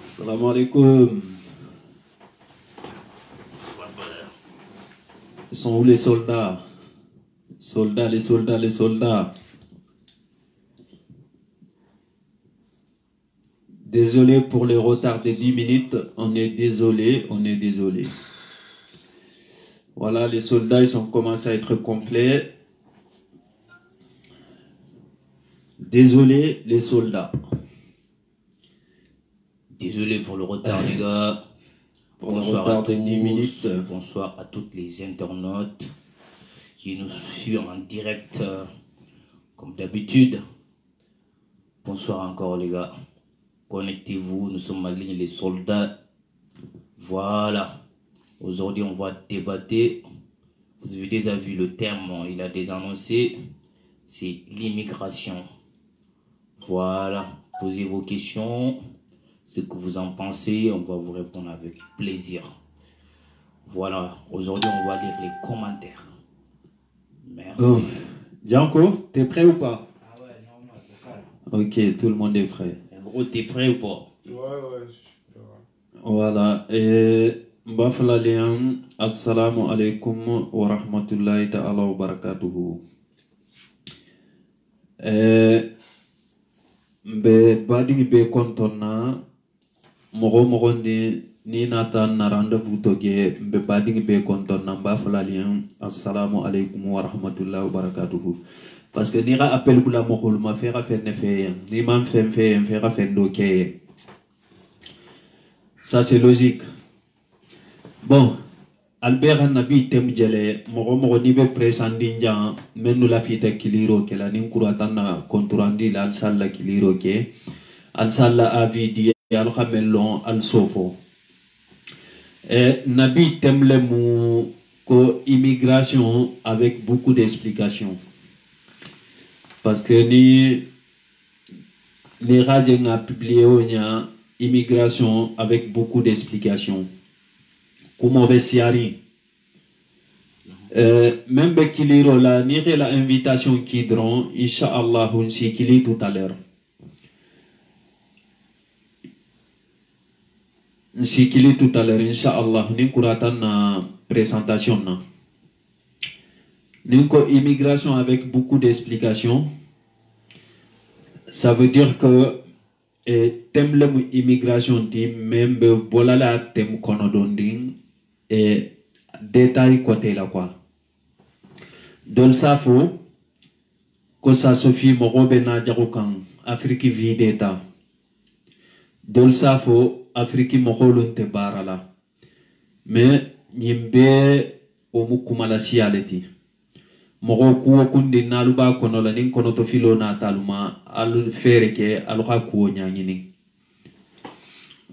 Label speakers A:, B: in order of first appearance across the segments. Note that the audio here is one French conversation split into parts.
A: Salam alaikum. Ils sont où les soldats? Soldats, les soldats, les soldats. Désolé pour le retard de 10 minutes. On est désolé, on est désolé. Voilà, les soldats, ils ont commencé à être complets. Désolé, les soldats.
B: Désolé pour le retard, les gars.
A: Bonsoir à tous. 10 minutes.
B: Bonsoir à toutes les internautes qui nous suivent en direct, comme d'habitude. Bonsoir encore, les gars. Connectez-vous, nous sommes en ligne, les soldats. Voilà. Aujourd'hui, on va débattre. Vous avez déjà vu le terme, il a déjà annoncé. C'est l'immigration. Voilà. Posez vos questions. Ce que vous en pensez, on va vous répondre avec plaisir. Voilà. Aujourd'hui, on va lire les commentaires. Merci.
A: Oh. Janko, t'es prêt ou pas?
C: Ah ouais, normal,
A: Ok, tout le monde est prêt.
B: En gros, t'es prêt ou pas?
C: ouais, je suis prêt.
A: Voilà. Et Mbafalalian, assalamu alaikum wa rahmatullahi ta'ala wa barakatuhu. Be bading be kontona mogo ni nata na rendez-vous toge be bading be kontona Mbafalalian, assalamu alaikum wa rahmatullahi wa barakatuhu. Parce que nira appel bula mogo ma fera fe ne fe ni man fe fera fe doke. Ça c'est logique. Bon, Albert Nabi Temjele, Moromo Nibe Presandinja, Menula Fita Kiliro, que la Ninkuratana Conturandi, Al-Salla Kiliro, que Al-Salla Avidi, Al-Hamelon, Al-Sofo. Nabi Temle mou immigration avec beaucoup d'explications. Parce que les radios a publié immigration avec beaucoup d'explications. Comment on va s'y arriver? Même Bekiliro la nire la invitation qui dront, Inch'Allah, on s'y kili tout à l'heure. On s'y kili tout à l'heure, Inch'Allah, ni kuratan na présentation na. Ninko immigration avec beaucoup d'explications. Ça veut dire que thème l'immigration dit même bolala thème konodonding et détail côté là quoi. Donc ça faut que ça suffit morobe na jarukan Afrique vide état. Donc ça faut Afrique moholun te barala. Mais nyimbe omukumala sialeti. Moro kuo kundi naluba konola nin konoto filo na taluma al fereke aluka kuo nyangini.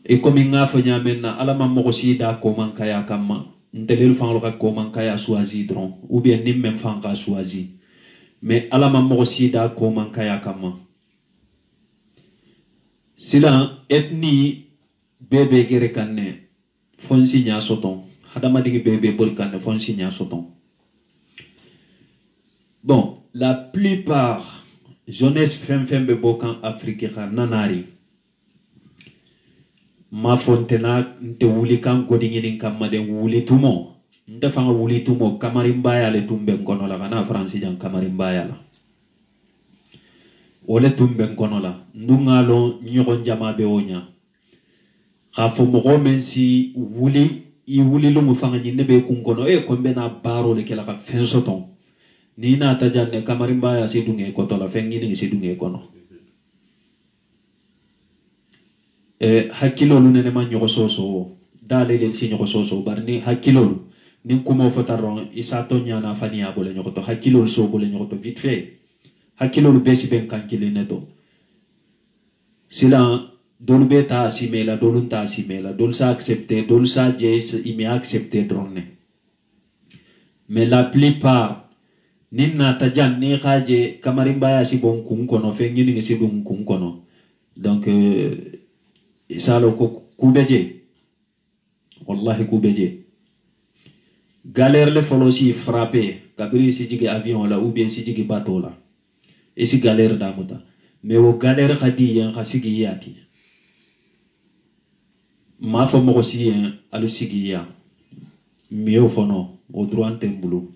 A: E komi ngafo nyamenna alama moko sida ko mankaya kama ntelel fan aluka ko mankaya choisi dron ou bien nim même fan ka choisi. Mais alama moko sida ko mankaya kama. Sila ethnie bébé gere kanne fonsi nya soton. Hadama digi bébé bol kanne fonsi nya soton. Bon, la plupart jeunesse femme bokan Afrique nanari ma fontena nte wuli kan godingini kamade wuli tumo nte fanga wuli tumo kamarimbaya le tumbe kono la kana France jan kamarimbaya la ole tumbe kono la ndungalo nyogon jama be onya khafo mo men si wuli i wuli lu mu fanga nyine be kun kono e ko be na baro le kala ka fensoton ni na tajanne kamarimbaya si dunge kotola fengini si dunge kono hakilo lu nene man nyoko soso dale le si nyoko soso barni hakilo nin kumo fotaron isato nyana fania bole nyoko to hakilo so bole nyoko to vite fait hakilo lu besi ben kankile neto sila dolu beta asimela dolu ta asimela dolu sa accepter dolu sa jes imi accepter dronne mais la plupart Nina tajan ni khaje kamarimbaya si bon kun kono fengini ngi si bon kun kono donc salo ko kubeje wallahi kubeje galère le folo si frappé kabiri si jigi avion la ou bien si jigi bateau la et si galère d'amuta mais au galère khadi yan khasigi yati ma fo mo aussi alu sigi ya mieux fono au droit tembulu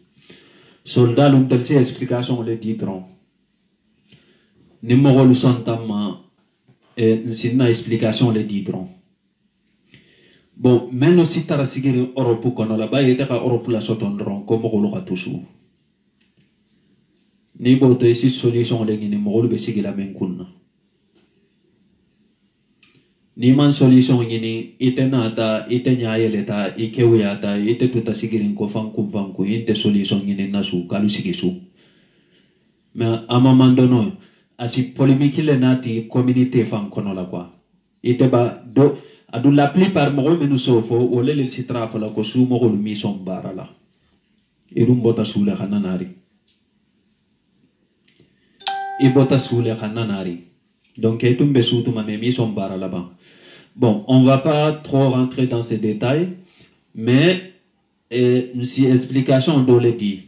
A: soldat l'on telle explication le ditron ni mo lu santama et sinna explication le ditron bon même si tara sigiri Europe kono la ba yete ka Europe la sotondron ko mo lu khatusu ni bo to isi solution le ni mo lu be sigila men kunna ni man solution ni itena ta itenya yeleta ikewiya ta ite tuta sigirin ko fanku inte solution ni nasu kalu sigisu mais à un moment donné asi polémique le nati communauté fan kono la quoi ite ba do adu la plupart mo menu sofo wala le citrafa la ko su mo mi son barala irum bota sule khananari ibota sule khananari donc etumbe sutu ma mi son barala ba. Bon, on va pas trop rentrer dans ces détails, mais si explication do le dit.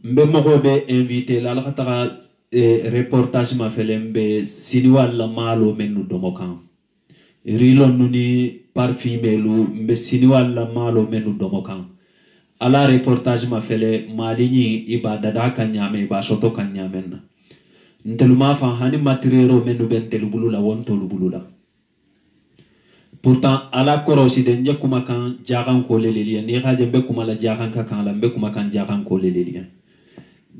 A: Mbe mogobe invité la khatara reportage ma felembe siniwal la malo menu domokan. Rilo nuni parfumelu mbe siniwal la malo menu domokan. Ala reportage ma fele malini iba dada kanyame iba soto kanyamen. Nteluma fa hani materiero menu bentelu bulula wontolu bulula. Pourtant, à la korosi de Nyakumakan, Jaran Kolelien, Nira de Bekumala Jaranka kan la Bekumakan Jaran Kolelien.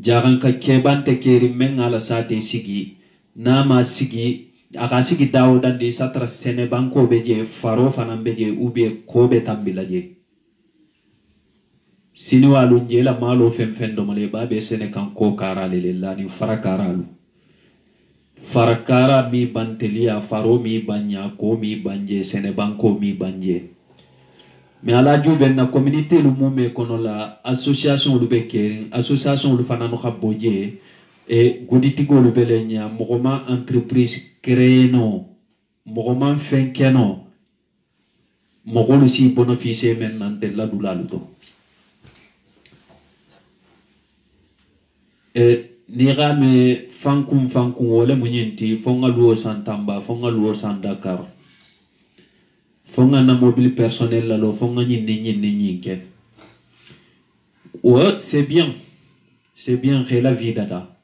A: Jaranka Kebante Keri Men à la Sate Sigi, Nama Sigi, Akasigi Daouda de Satra Senebanko Beje, Faro Fanambeje, Ubie Kobe Tambilaje. Sinua Lunje la Malo Femfendomale Babe Senekan Kokara Lelani Farakaralu. Farakara mi bantelia faro mi banya ko mi banje senebanko mi banje mais ala jube na communauté lu mume kono la association lu bekerin association lu fanano khaboje e goditigo lu belenya mogoma entreprise créé no mogoma fenkeno mogolu si bénéficier maintenant de la dulaluto nira me fankum wole munyenti fonga luo santamba fonga luo sandakar fonga na mobile personnel lalo fonga nyinke ouais c'est bien que la vie dada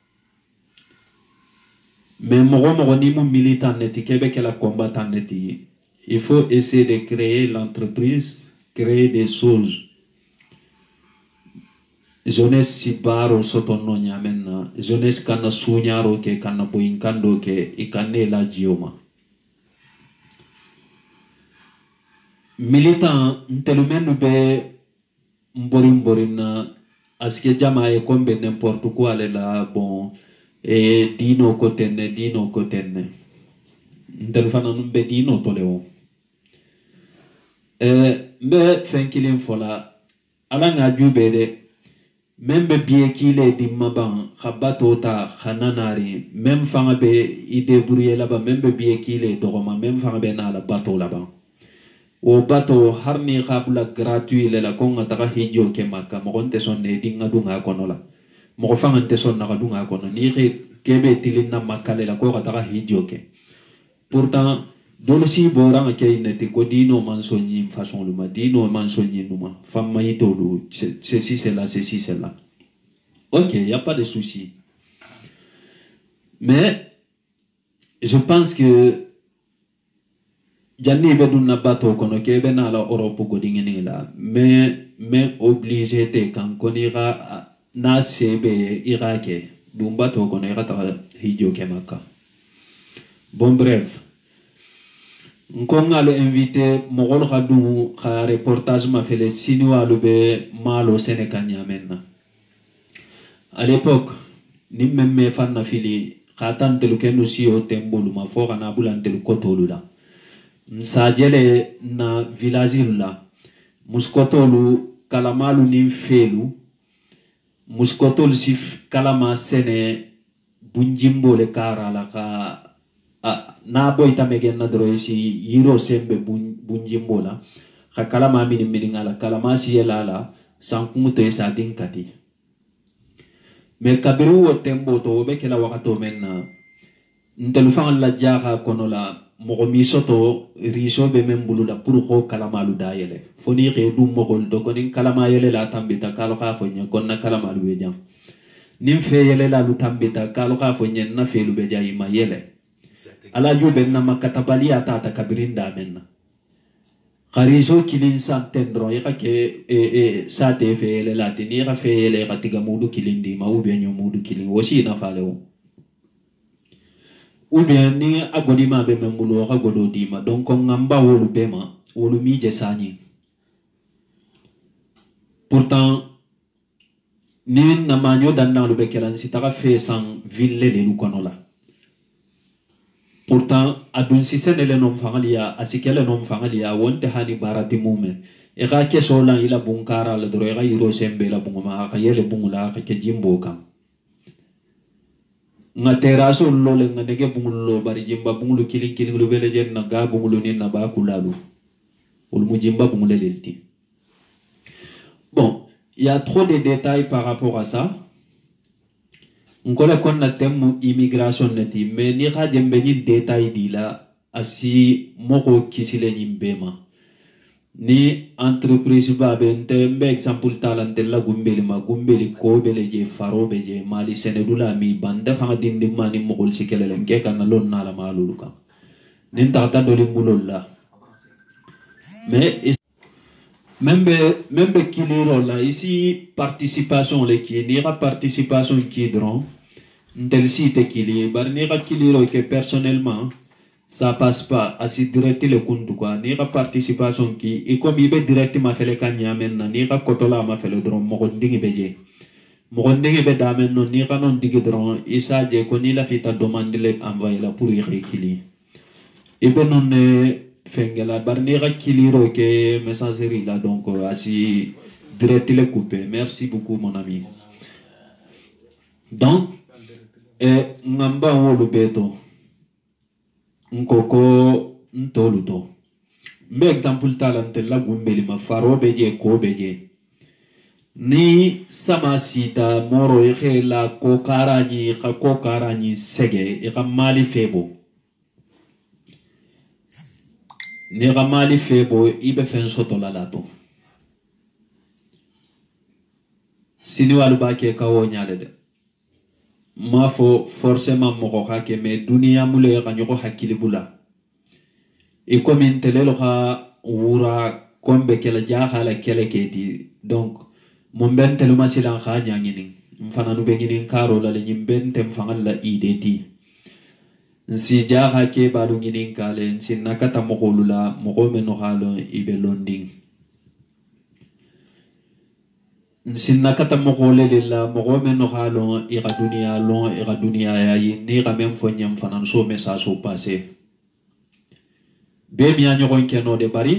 A: mais mogo ni mon militant neti kebe que la combattant neti il faut essayer de créer l'entreprise créer des choses. Jeunesse si baro sotono nyamenna jeunesse kana sunyaro ke kana boinkando ke ikane la jioma militant ntelumenu be mborina aske jama e kombe n'importe quoi la bon e dino kotenne ntelfana numbe dino toleo mbe fenkilin fola alanga jubede même bien qu'il est dimmaban khabato ta khananari même fanga be ide brouiller là-bas même bien qu'il est doroma même fanga be na la bateau là-bas o bateau harni khabla gratuit la konga ta hijo ke makka mo gonte sonne dinga dunga konola mo fanga te sonna ka dunga kono ni kebe tilina makka la ko ta hijo ke pourtant dolo si boranga ke inete ko dino mansoni façon le madino mansoni numa femme yitolu ceci c'est là ok il y a pas de souci mais je pense que janni beduna bato kono ke bena la Europe godingeni la mais obligé te kan konira na sebe irake dum bato kono ira ta hijo ke makka bon bref nkonga le invité mogol khadu kha reportage ma fele sinwa le be malo sénégania maintenant à l'époque ni même fanna fili khatan telu kenu si o tembolu ma fo kana bulan telu kotolu la msajele na village la muskotolu kalamalu ni felu muskotolu si kalama sene bunjimbo le kara la ka na boy tamegen na dro si yiro sembe bunjimbo la ka kalama mini ngala kalama si yela la sankumu to sa dinkati mais kabiru o tembo to be kela wakato menna ndelu fan la jaha kono la mo mi soto riso be membulu la pour ko kalamalu dayele foni re dum mo gol to konin kalama yele la tambita kalo ka fo nyen konna kalamalu be jam nim fe yele la lu tambita kalo ka fo nyen na fe lu be jayi ma yele ala jube na makatabali atata kabirinda menna khariso kilin santendro yaka ke sa te fe yele la tini ka fe yele ka tiga mudu kilindi ma ube nyo mudu kilin wosi na faleo ou bien ni agodima be membulo ka godo dima donc on ngamba wolu bema wolu mi je sani pourtant ni na manyo dan na lu be kelan si taka fe sang ville de lu konola pourtant adun si senele nom fangalia asikele nom fangalia wonte hani barati mume e ka ke sola ila bunkara la dro e ga yiro sembe la bunguma ka yele bungula ka ke jimbo kam nga teraso lole nga nege bungulo bari jimba bungulu kiling lu bele jen na ga bungulu ni na ba kulalu ul mujimba bungule lelti. Bon, il y a trop de détails par rapport à ça. On connaît qu'on a thème immigration neti mais ni ka jembe ni détail di la asi moko kisile nyimbema ni entreprise ba bente mbe example talantella gumbeli ko bele je faro be je mali senedula mi banda fanga dindi mani mogol sikelele nke kana lon na la malulu kan nin tata doli mulolla mais même kiliro là ici participation le qui ni ra participation qui dron ndel site kili bar ni ra kiliro que personnellement ça passe pas asi direct le kundu quoi ni ra participation qui et comme ibe direct ma fele kanya men ni ra kotola ma fele dron mo ndingi beje mo ndingi be damen non ni ra non digi dron isa je ko ni la fita demande le envoyer la pour y kili ibe non fengela barnera kiliro ke messagerie là donc asi direct le coupé. Merci beaucoup mon ami. Donc ngamba wolu beto nkoko ntoluto me exemple talante la gumbeli ma faro beje ko beje ni sama sita moro yeke la ko karani sege e mali febo ni ramali febo ibe fen soto la lato sini walu ba ke kawo nyaale de ma fo forcément mo ka ke me dunia mule ka nyoko hakili bula e comme intelelo ka wura kombe kala jahala kele keti donc mo bentelu masilan ka nyangini mfana nu be ngini karo la le nyimbente mfangal la ideti nsi jaha ke balu nginin kale nsi nakata mokolula mokome no halo ibe londing nsi nakata mokole lilla mokome no halo ira dunia ya ni ga même fo nyam fanan so message so passé be mi anyo ko keno de bari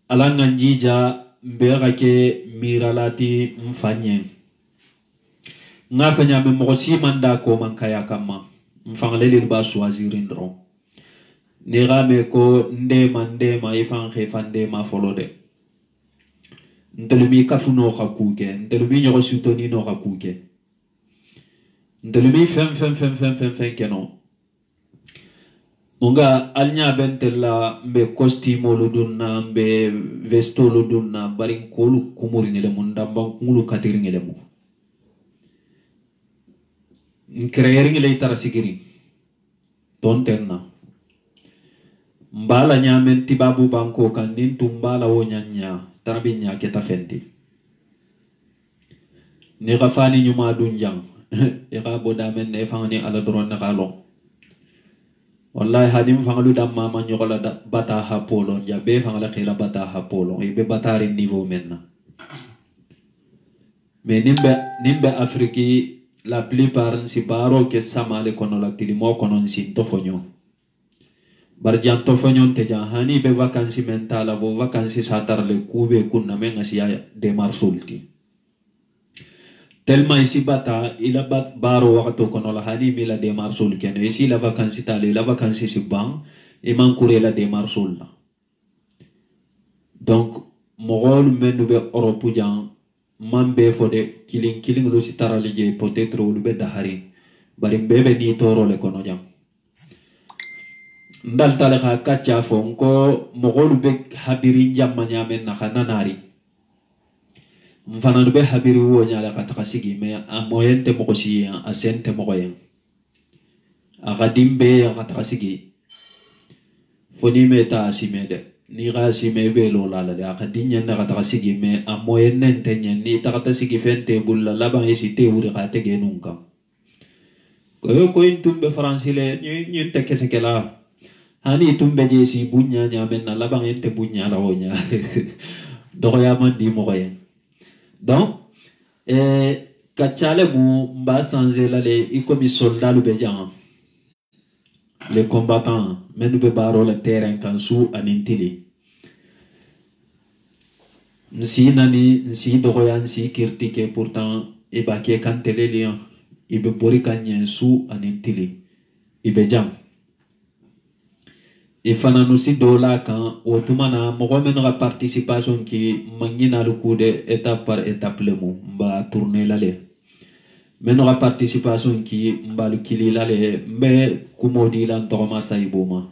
A: alanga njija mbera ke miralati mfanye ngaka nyame mo si manda ko mankaya kama mfangaleli ba choisir ndron ne game ko ndema ifan khefande ma folode ndelumi kafuno khakuke ndelumi nyogo sutoni no khakuke ndelumi fem keno unga alnya bentella mbe costume lo dunna mbe vesto lo dunna barin kolu kumuri ngele mundamba ngulu katiri ngele mu créer lay tara sigiri don tenna mbala nyamen tibabu banko kan nin tumbala wo nyanya tarabinya keta fenti ni gafani nyuma dunjang e ga boda men ne fangani ala dron na galo wallahi hadim fangalu dam mama nyokola bata ha polo jabe fangala khila bata ha polo e be batari niveau menna mais nimbe afriki la plupart si baro ke samale kono la tilimo kono si tofonyo barjan tofonyo te jahani be vacancy mentala bo vacancy satar le kube kunna menga si de marsulti tellement ici bata ila bat baro wakato kono la hani mila de marsul ken ici la vacancy tale la vacancy si bang e mankure la de marsul la donc mogol menu be europe jan mambe fode killing lo sitara lije peut-être ulube dahari bari mbebe ni toro le kono jam ndal tale ka kacha fonko mogolu be habiri jamma nyamen na kananari mfana be habiri wo nyala kataka sigi me amoyente mokosi asente mokoyen akadimbe kataka sigi foni meta asimede ni ga simebe lo lala de akadinya na kataka sigi me amoyenne tenye ni takata sigi fente bulla laban esite uri kate genunka ko intumbe francile ni tekete kala hani tumbe je si bunya nyamen na laban ente bunya la wonya do ya mandi mokoyen donc kachale mu mba sanze la le ikomi soldat lu bejan les combattants menu be baro le terrain kan su anintili nsi dogoya nsi critique pourtant ibake kan tele lian ibe bori kanyen su anintili ibe jam ifana nusi dola kan otumana mogo men ga participation ki mangina lu kude étape par étape le mu mba tourner la le men ga participation ki mba lu kili la le mbe kumodi lan toma saiboma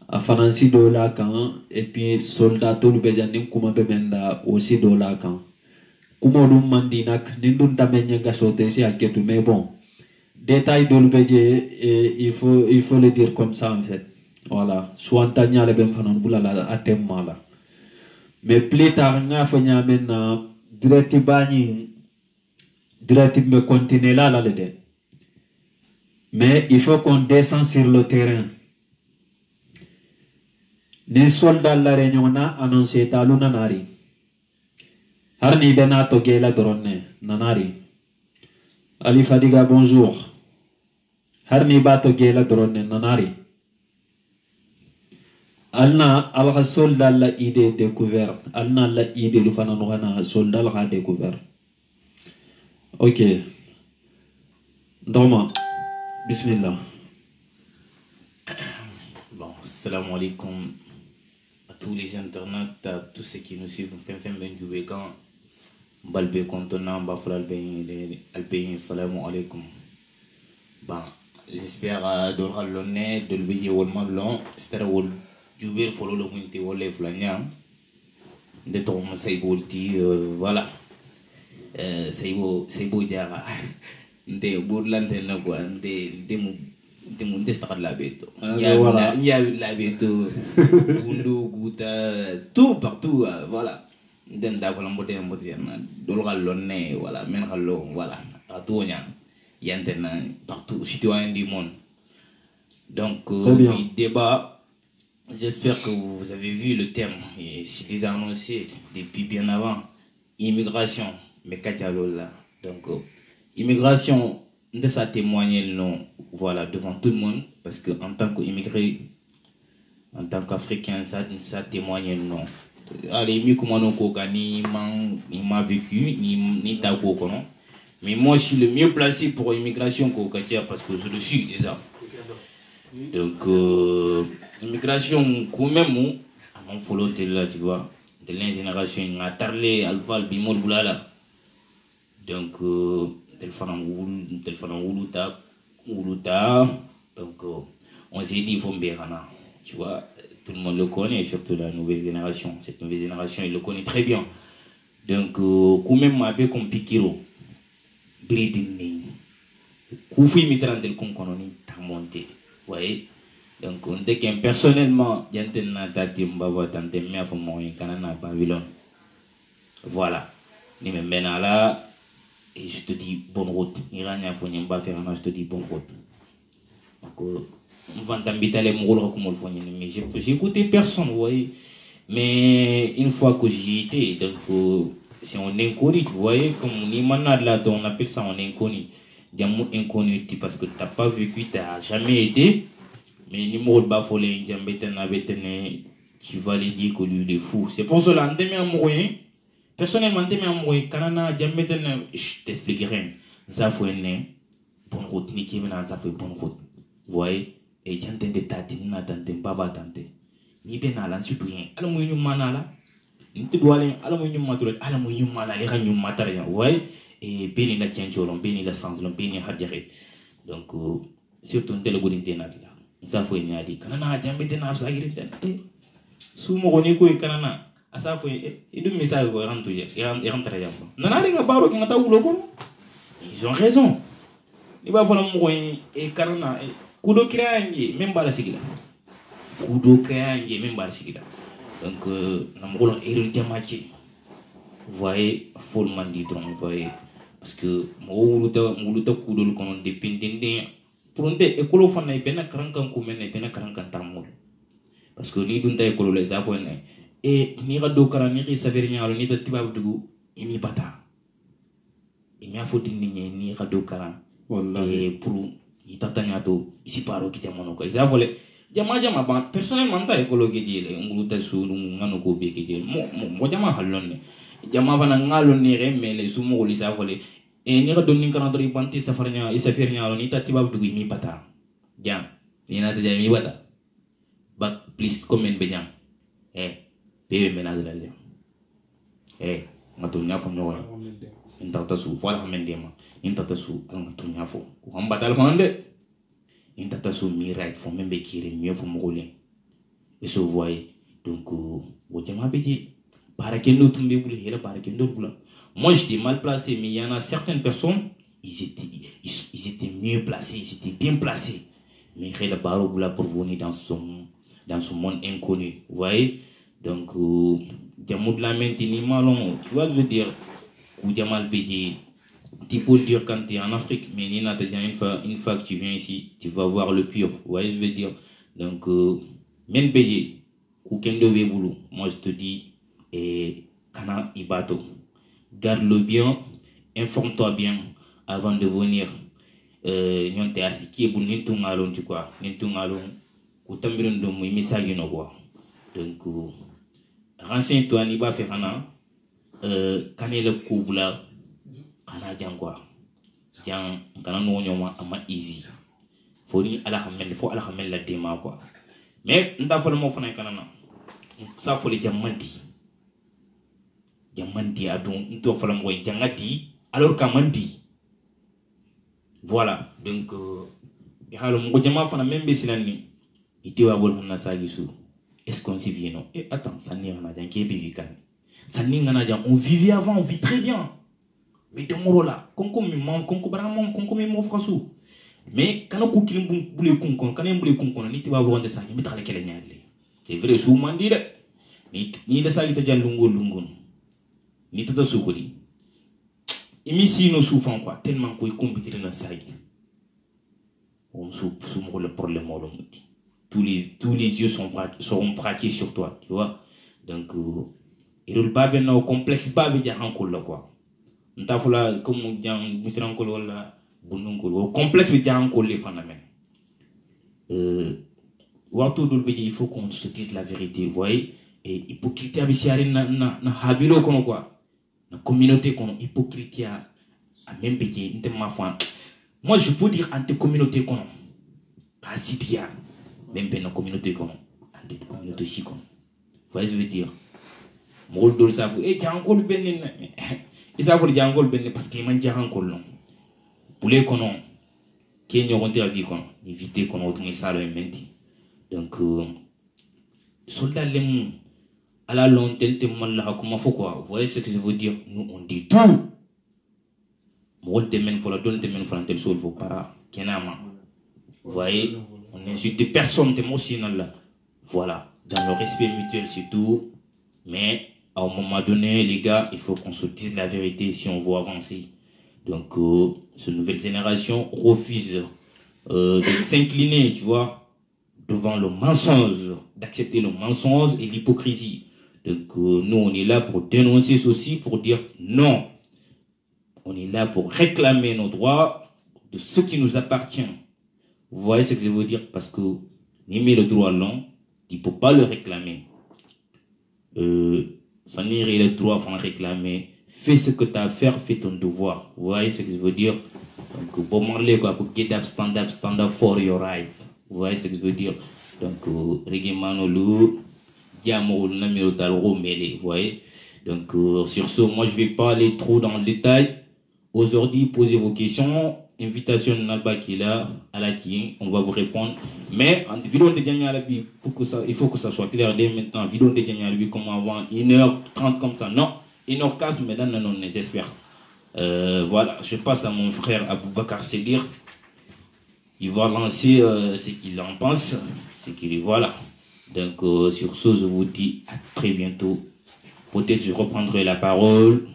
A: afana si dola kan et puis soldat to lu bejani kuma be menda aussi dola kan kumodu mandinak nindun tamenya ga sote si aketu mais bon détail de lu beje il faut le dire comme ça en fait. Voilà, soit tanya le ben fanan bulala atem mala. Mais plus tard, nga fanya men direct me continuer là le de. Mais il faut qu'on descend sur le terrain. Les soldats la réunion na annoncé talu nanari. Harni bena toge la drone nanari. Ali Fadiga bonjour. Harni ba toge la drone nanari. Alna alga soldat la idée découvert alna la idée lu fana no hana soldat la découvert ok Doma bismillah.
B: Bon, salam alaikum à tous les internautes, à tous ceux qui nous suivent. Balbe contenant bafral alpéin salam alaikum. Bon, j'espère de l'honneur de le wallman long c'est-à-dire Jubir follow le winti wole flanyam de ton saiboti voilà saibo jara nde burlante na quoi nde mu destakar la beto ya la beto undu guta tout partout voilà den da ko lambote na dolgal lonne voilà men xallo voilà atonya yantena partout citoyen du monde donc débat. J'espère que vous avez vu le thème et je l'ai annoncé depuis bien avant. Immigration, mais Katialola. Donc, immigration, de ça témoigner non, voilà, devant tout le monde, parce que en tant qu'immigré, en tant qu'Africain, ça témoigne non. Allez, mieux comment on m'a vécu, ni ta non. Mais moi, je suis le mieux placé pour l'immigration qu'au Katia, parce que je le suis déjà. Donc, immigration, quand même, on follow là, tu vois, de l'ingénération, on a tarlé, alval, bimol, boulala. Donc, téléphone Wuluta. Donc, on s'est dit, il faut me bérana. Tu vois, tout le monde le connaît, surtout la nouvelle génération. Cette nouvelle génération, il le connaît très bien. Donc, quand même, avec comme Pikiro, Briding, Koufi Mitran del Konkononi, t'as monté. Vous voyez, donc on dit qu'un personnellement, voilà, ni me mène là et je te dis bonne route. Irania Fonyamba Ferrana, je te dis bonne route. Donc, on va t'inviter à les mourir comme le Fonyane, mais j'ai écouté personne, vous voyez. Mais une fois que j'y étais, donc c'est un inconnu, vous voyez, comme on est maintenant là, on appelle ça un inconnu. Diamant inconnu parce que tu n'as pas vécu, tu n'as jamais été. Mais numéro de bafolé, tu vas les dire que lui il est fou. C'est pour cela que je personnellement, je t'explique rien. Ça fait une bonne route, Niki maintenant ça fait bonne route. Vous voyez? Et j'entends des tâtes, n'attendez pas va tenter. Ni bien à l'an surtout rien. Alors moi, je m'en là. nti doalen ala mo nyum matro ala mo nyum mala le nyum matara ya way et beni la tiencholo beni la sanzlo beni hadjere donc surtout ndele godin tenat la sa fo ni adi kanana jambe tena sa gire tan su mo goni ko kanana asa fo edu message ko rentu ya rentra ya nana ringa baro ki ngata wulo ko ils ont raison ni ba fo la mo goni e kanana kudo kriange même bala sigila kudo kriange même bala sigila donc na mo golo erul jamachi voyez follement dit donc voyez parce que mo wuluta kudo ko non dependende pour nde école fana bena karankan ko men bena karankan tamul parce que ni dunta école les afone et ni rado karani ri saver nyaalo ni tibab dugu imi bata imi afodi ni rado karan wallahi et pour itatanya to isi paro ki jamono ko izavole jama ba personnellement ta école ke jile nguluta su ngano ko be ke jile mo jama halonne jama fana ngalo ni remele su mo li savole e ni rado ni kan dori banti safarnya isafernya lo ni tatibab dugu imi bata jam ni na ta imi bata bac plus combien be jam bebe menade la jam ngatu nya fo no intata su voilà mendema intata su ngatu nya fo ko am batal fonde intata su mi right fo membe kire mieux fo mogole et se voyez donc wo jama beji para kendo tumbe bulu hela para kendo bulu moi j'étais mal placé mais il y en a certaines personnes ils étaient mieux placés ils étaient bien placés mais hela baro bula pour venir dans son monde inconnu vous voyez donc jamud la maintenir malon tu vois je veux dire ou jamal beji tu peux dire quand tu es en Afrique mais ni na une fois que tu viens ici tu vas voir le pur vous voyez je veux dire donc même beji ku kendo webulu moi je te dis kana ibato garde-le bien informe-toi bien avant de venir nyonte asiki bu nintungalon tu quoi nintungalon ku tambiron do mu message no quoi donc renseigne-toi ni ba fait kana kanele kubula kana jangwa jang kana no nyoma ama easy foni ala xamel la dema quoi mais nda fa mo fana kana na sa foli jamandi adon nto fa mo jangati alors ka mandi voilà donc halo mo jama fana même be silani itiwa bol na sagisu est-ce qu'on s'y vient non et attends ça n'y en a rien qui est bivikan ça n'y en a rien on vivait avant on vit très bien mais de moro là konko mi mam konko baramam konko mi mo frasu mais kana ko kilim bule konkon kana bule konkon ni tiba wonde sa mi taxale kele nyaale c'est vrai sou mandi de ni de sa gita jallungo lungon ni tata sukoli imi sino soufan quoi tellement ko combitir na sagi on sou mo le problème mo tous les yeux seront braqués sur toi tu vois donc il ba ben au complexe ba be jahan ko la quoi ntafula comme jang misran ko wala bunun ko au complexe be jahan ko les phénomènes waxtu dul be il faut qu'on se dise la vérité vous voyez et hypocrisie abisiari na habilo kono quoi na communauté kono hypocrisie a même bédié ma foi moi je peux dire anti communauté kono pas si bien même ben na communauté kono anti communauté si kono voyez je veux dire mol dol safu e jankol benni isafu jankol benni parce que man jankol non boulé kono ke nyogonte a vie kono éviter kono to salo e menti donc soldat lem à la longue tel la comment faut quoi vous voyez ce que je veux dire nous on dit tout mol demen faut la donne demen faut tel sol faut para kenama vous voyez on n'insulte personne émotionnel là voilà dans le respect mutuel c'est tout mais à un moment donné les gars il faut qu'on se dise la vérité si on veut avancer donc cette nouvelle génération refuse de s'incliner tu vois devant le mensonge d'accepter le mensonge et l'hypocrisie donc nous on est là pour dénoncer ceci pour dire non on est là pour réclamer nos droits de ce qui nous appartient vous voyez ce que je veux dire parce que aimer le droit long il ne faut pas le réclamer sans nier le droit faut réclamer fais ce que tu as à faire fais ton devoir vous voyez ce que je veux dire donc pour parler quoi pour get up stand up for your right vous voyez ce que je veux dire donc reggae manolo vous voyez. Donc sur ce, moi je vais pas aller trop dans le détail. Aujourd'hui, posez vos questions. Invitation Nalba qui est là, à la qui on va vous répondre. Mais en vidéo de gagner à la vie, pour que ça, il faut que ça soit clair dès maintenant. Vidéo de gagner à la vie comme avant, 1h30 comme ça. Non, 1h15, mais là, non, j'espère. Voilà, je passe à mon frère Aboubakar Sedir. Il va lancer ce qu'il en pense. Voilà. Donc, sur ce, je vous dis à très bientôt. Peut-être je reprendrai la parole.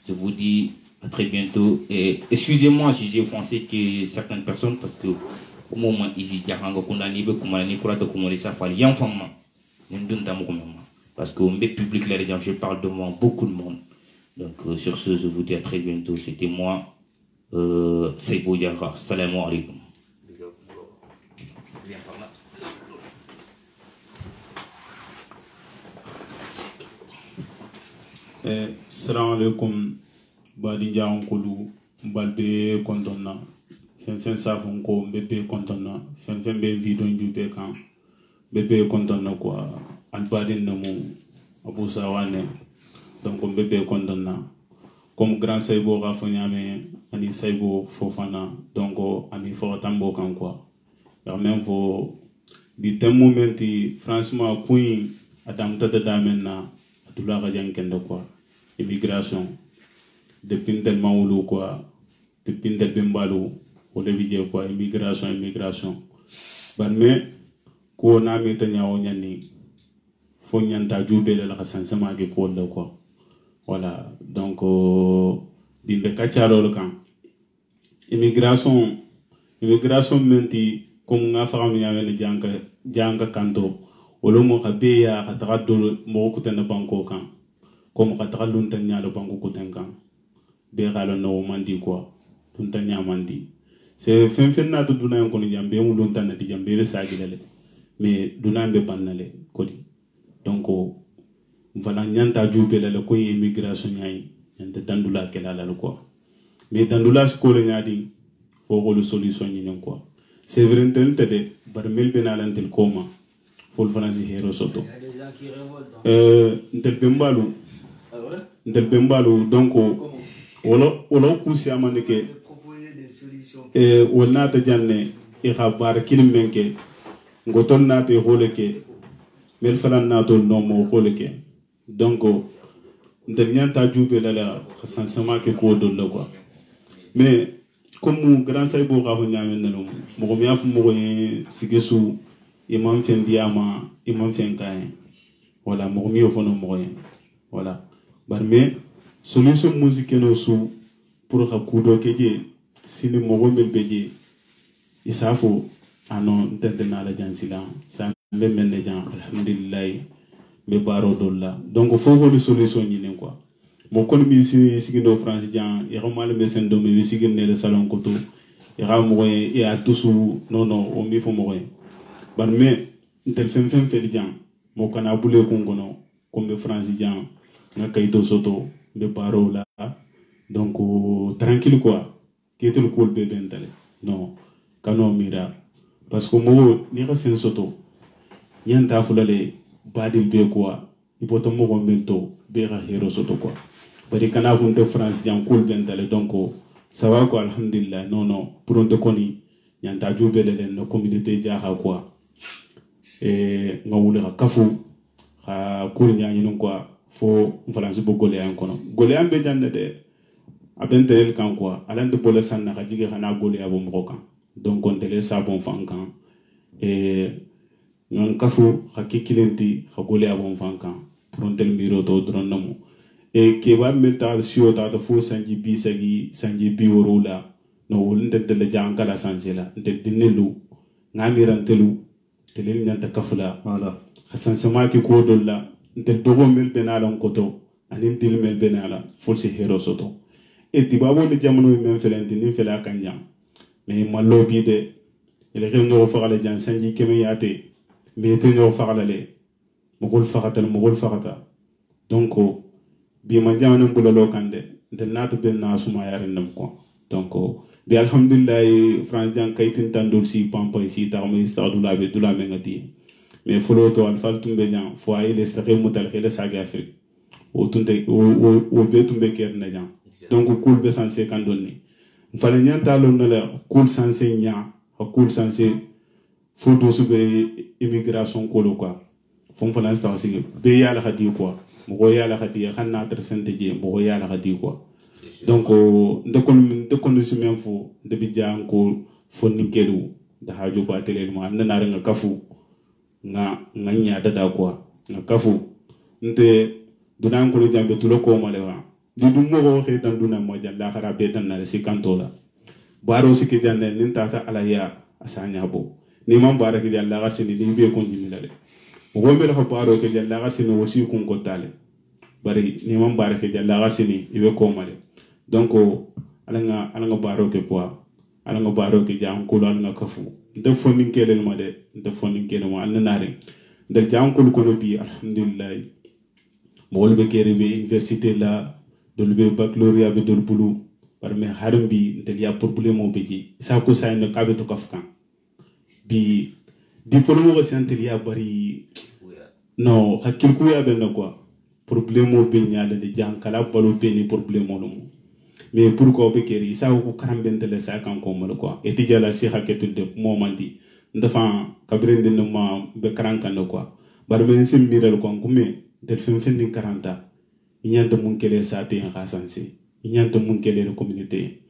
B: Je vous dis à très bientôt. Et excusez-moi si j'ai offensé que certaines personnes parce que au moment où ils y parce qu'au public, là, je parle devant beaucoup de monde. Donc, sur ce, je vous dis à très bientôt. C'était moi, Seybo Yara. Salam alaikum.
D: Salam alaikum. Badi Jaon Koulou, Balbe Kontona, Fen Savonko, Bébé Kontona, Fen Vidon du Pécan, Bébé Kontona quoi, Albadin Namo, Abou Sawane, donc Bébé Kontona, comme Grand Saibo Rafoniame, Ani Saibo Fofana, donc Ani Foratambo Kan quoi. Car même pour des moments, franchement, Queen, Adam Tata Damena, Atula Rajan Kendo quoi, immigration. Depuis tellement ou quoi, depuis tellement balou, ou les vidéos quoi, immigration. Mais, qu'on a mis en yani, faut n'y en ta djoubé la rassemblement qui coule quoi. Voilà, donc, bimbe kachalo le camp. Immigration menti, comme on a fait un janga kanto, ou le mot à béa à trado mokuten banco camp, comme à traluntan le banco cotencan. Béral no mandi quoi, tuntanya mandi. C'est fin na to duna ko ni jambe mu lunta na di jambe be sagilale. Mais duna be banale kodi. Donc voilà nyanta jube la ko immigration nyai, nyanta dandula kelala quoi. Mais dandula ko le nyadi fo ko le solution ni quoi. C'est vrai de bar mel benalantel koma. Fol fanasi hero soto. Il y a des gens qui révoltent. Ndel bembalu donc wala kusi amane ke wala ta janne e khabar kilmenke ngoton na te holeke mel falan na to no mo holeke donc ndel nyanta jube la khasansama ke ko do la quoi mais comme grand saybo ka ho nyame nalo mo mi afu mo sigesu imam fen diama imam fen kayen voilà mo mi ofono mo voilà bar mais solution musique no su pour ka kudo keje sini mogo mel beje isafo ano tentena la jansila sa be menne jan alhamdulillah me baro dolla donc faut que solution ni quoi mo kon mi sigindo france jan e romal me sendo mi sigine le salon koto e ra mo e a tusu non o mi fo mo bar mais tel fem fe jan mo kana bule ko ngono comme france jan na kayto soto be baro la donc tranquille quoi qui était le cool be bentale non kano mira parce que mo ni ka fen soto yanta fulale badil be quoi ipoto mo ko mento be ra hero soto quoi bari kana funte france jan cool bentale donc ça va quoi alhamdulillah non pour on koni yanta jube le no communauté jaha quoi et ngawule ka kafu ha kurnya ni quoi fo france bo golé en kono golé am be jande de abentel kan quoi alande bole sanna ka jige xana golé abo mo kan donc on tele sa bon fankan et non kafu hakikilenti ka golé abo fankan prontel miro to dronamo et ke ba meta sio ta fo sanji bi sanji bi worola no wolinde de la jankala sansela de dinelu ngamirantelu tele nyanta kafula voilà khasansama ki ko dolla nte dogo mel benala koto anin dil mel benala force hero soto e tibabo le jamono men felenti ni fela kanja mais mallo bi de ele reno fagala jan sanji keme yate mais te no fagala le mogol fagata donc bi ma jamono bulalo kande de natu ben na suma yare nam ko donc bi alhamdulillah france jan kaytin tandol si pampa si tarmo istadula be dula mengati mais folo to alfal tumbe nya fo ay les saxe mutal khele saga afrique o tunte o be tumbe ker na nya donc cool be sanse kan donni fala nyanta lo na la cool sanse nya ha cool sanse fo do su be immigration ko lo quoi fon fana sta aussi be yala hadi quoi mo yala hadi xanna tra fente je mo yala hadi quoi donc de kon ci même fo de bi jang ko fo ninkelu da haju ba tele mo amna na nga kafu nga nya da quoi nga kafu nte dunan ko jambe tulo ko malewa di dum mo ko xe tan duna mo jalla khara be tan na si kantola baro si ke janne nin tata alaya asanya bo ni man bara ke jalla gar sini ni be kon jimi lale mo me la baro ke jalla gar sini wosi kun ko tale bari ni man bara ke jalla gar sini ibe ko male donc alanga baro ke quoi alanga baro ke jam ko alanga kafu de fonin kele ma de fonin kele ma alna nare de jam ko no bi alhamdulillah mo be kere be université la dolbe baccalauréat be dol bulu par me harambi de ya problème mo be ji sa ko sa no kabe to kafkan bi diplôme ko santé ya bari non hakil ku ya be no quoi problème mo be nyaale de jankala balo be ni problème mo mais pourquoi be keri sa ko karambente le sa kan ko mo quoi et ti jala si haketul de momandi ndafa kabrende no ma be karankan quoi bar men sim miral ko ngume del fen fen din 40 inyanta mun kele sa te en khasansi inyanta mun kele le communauté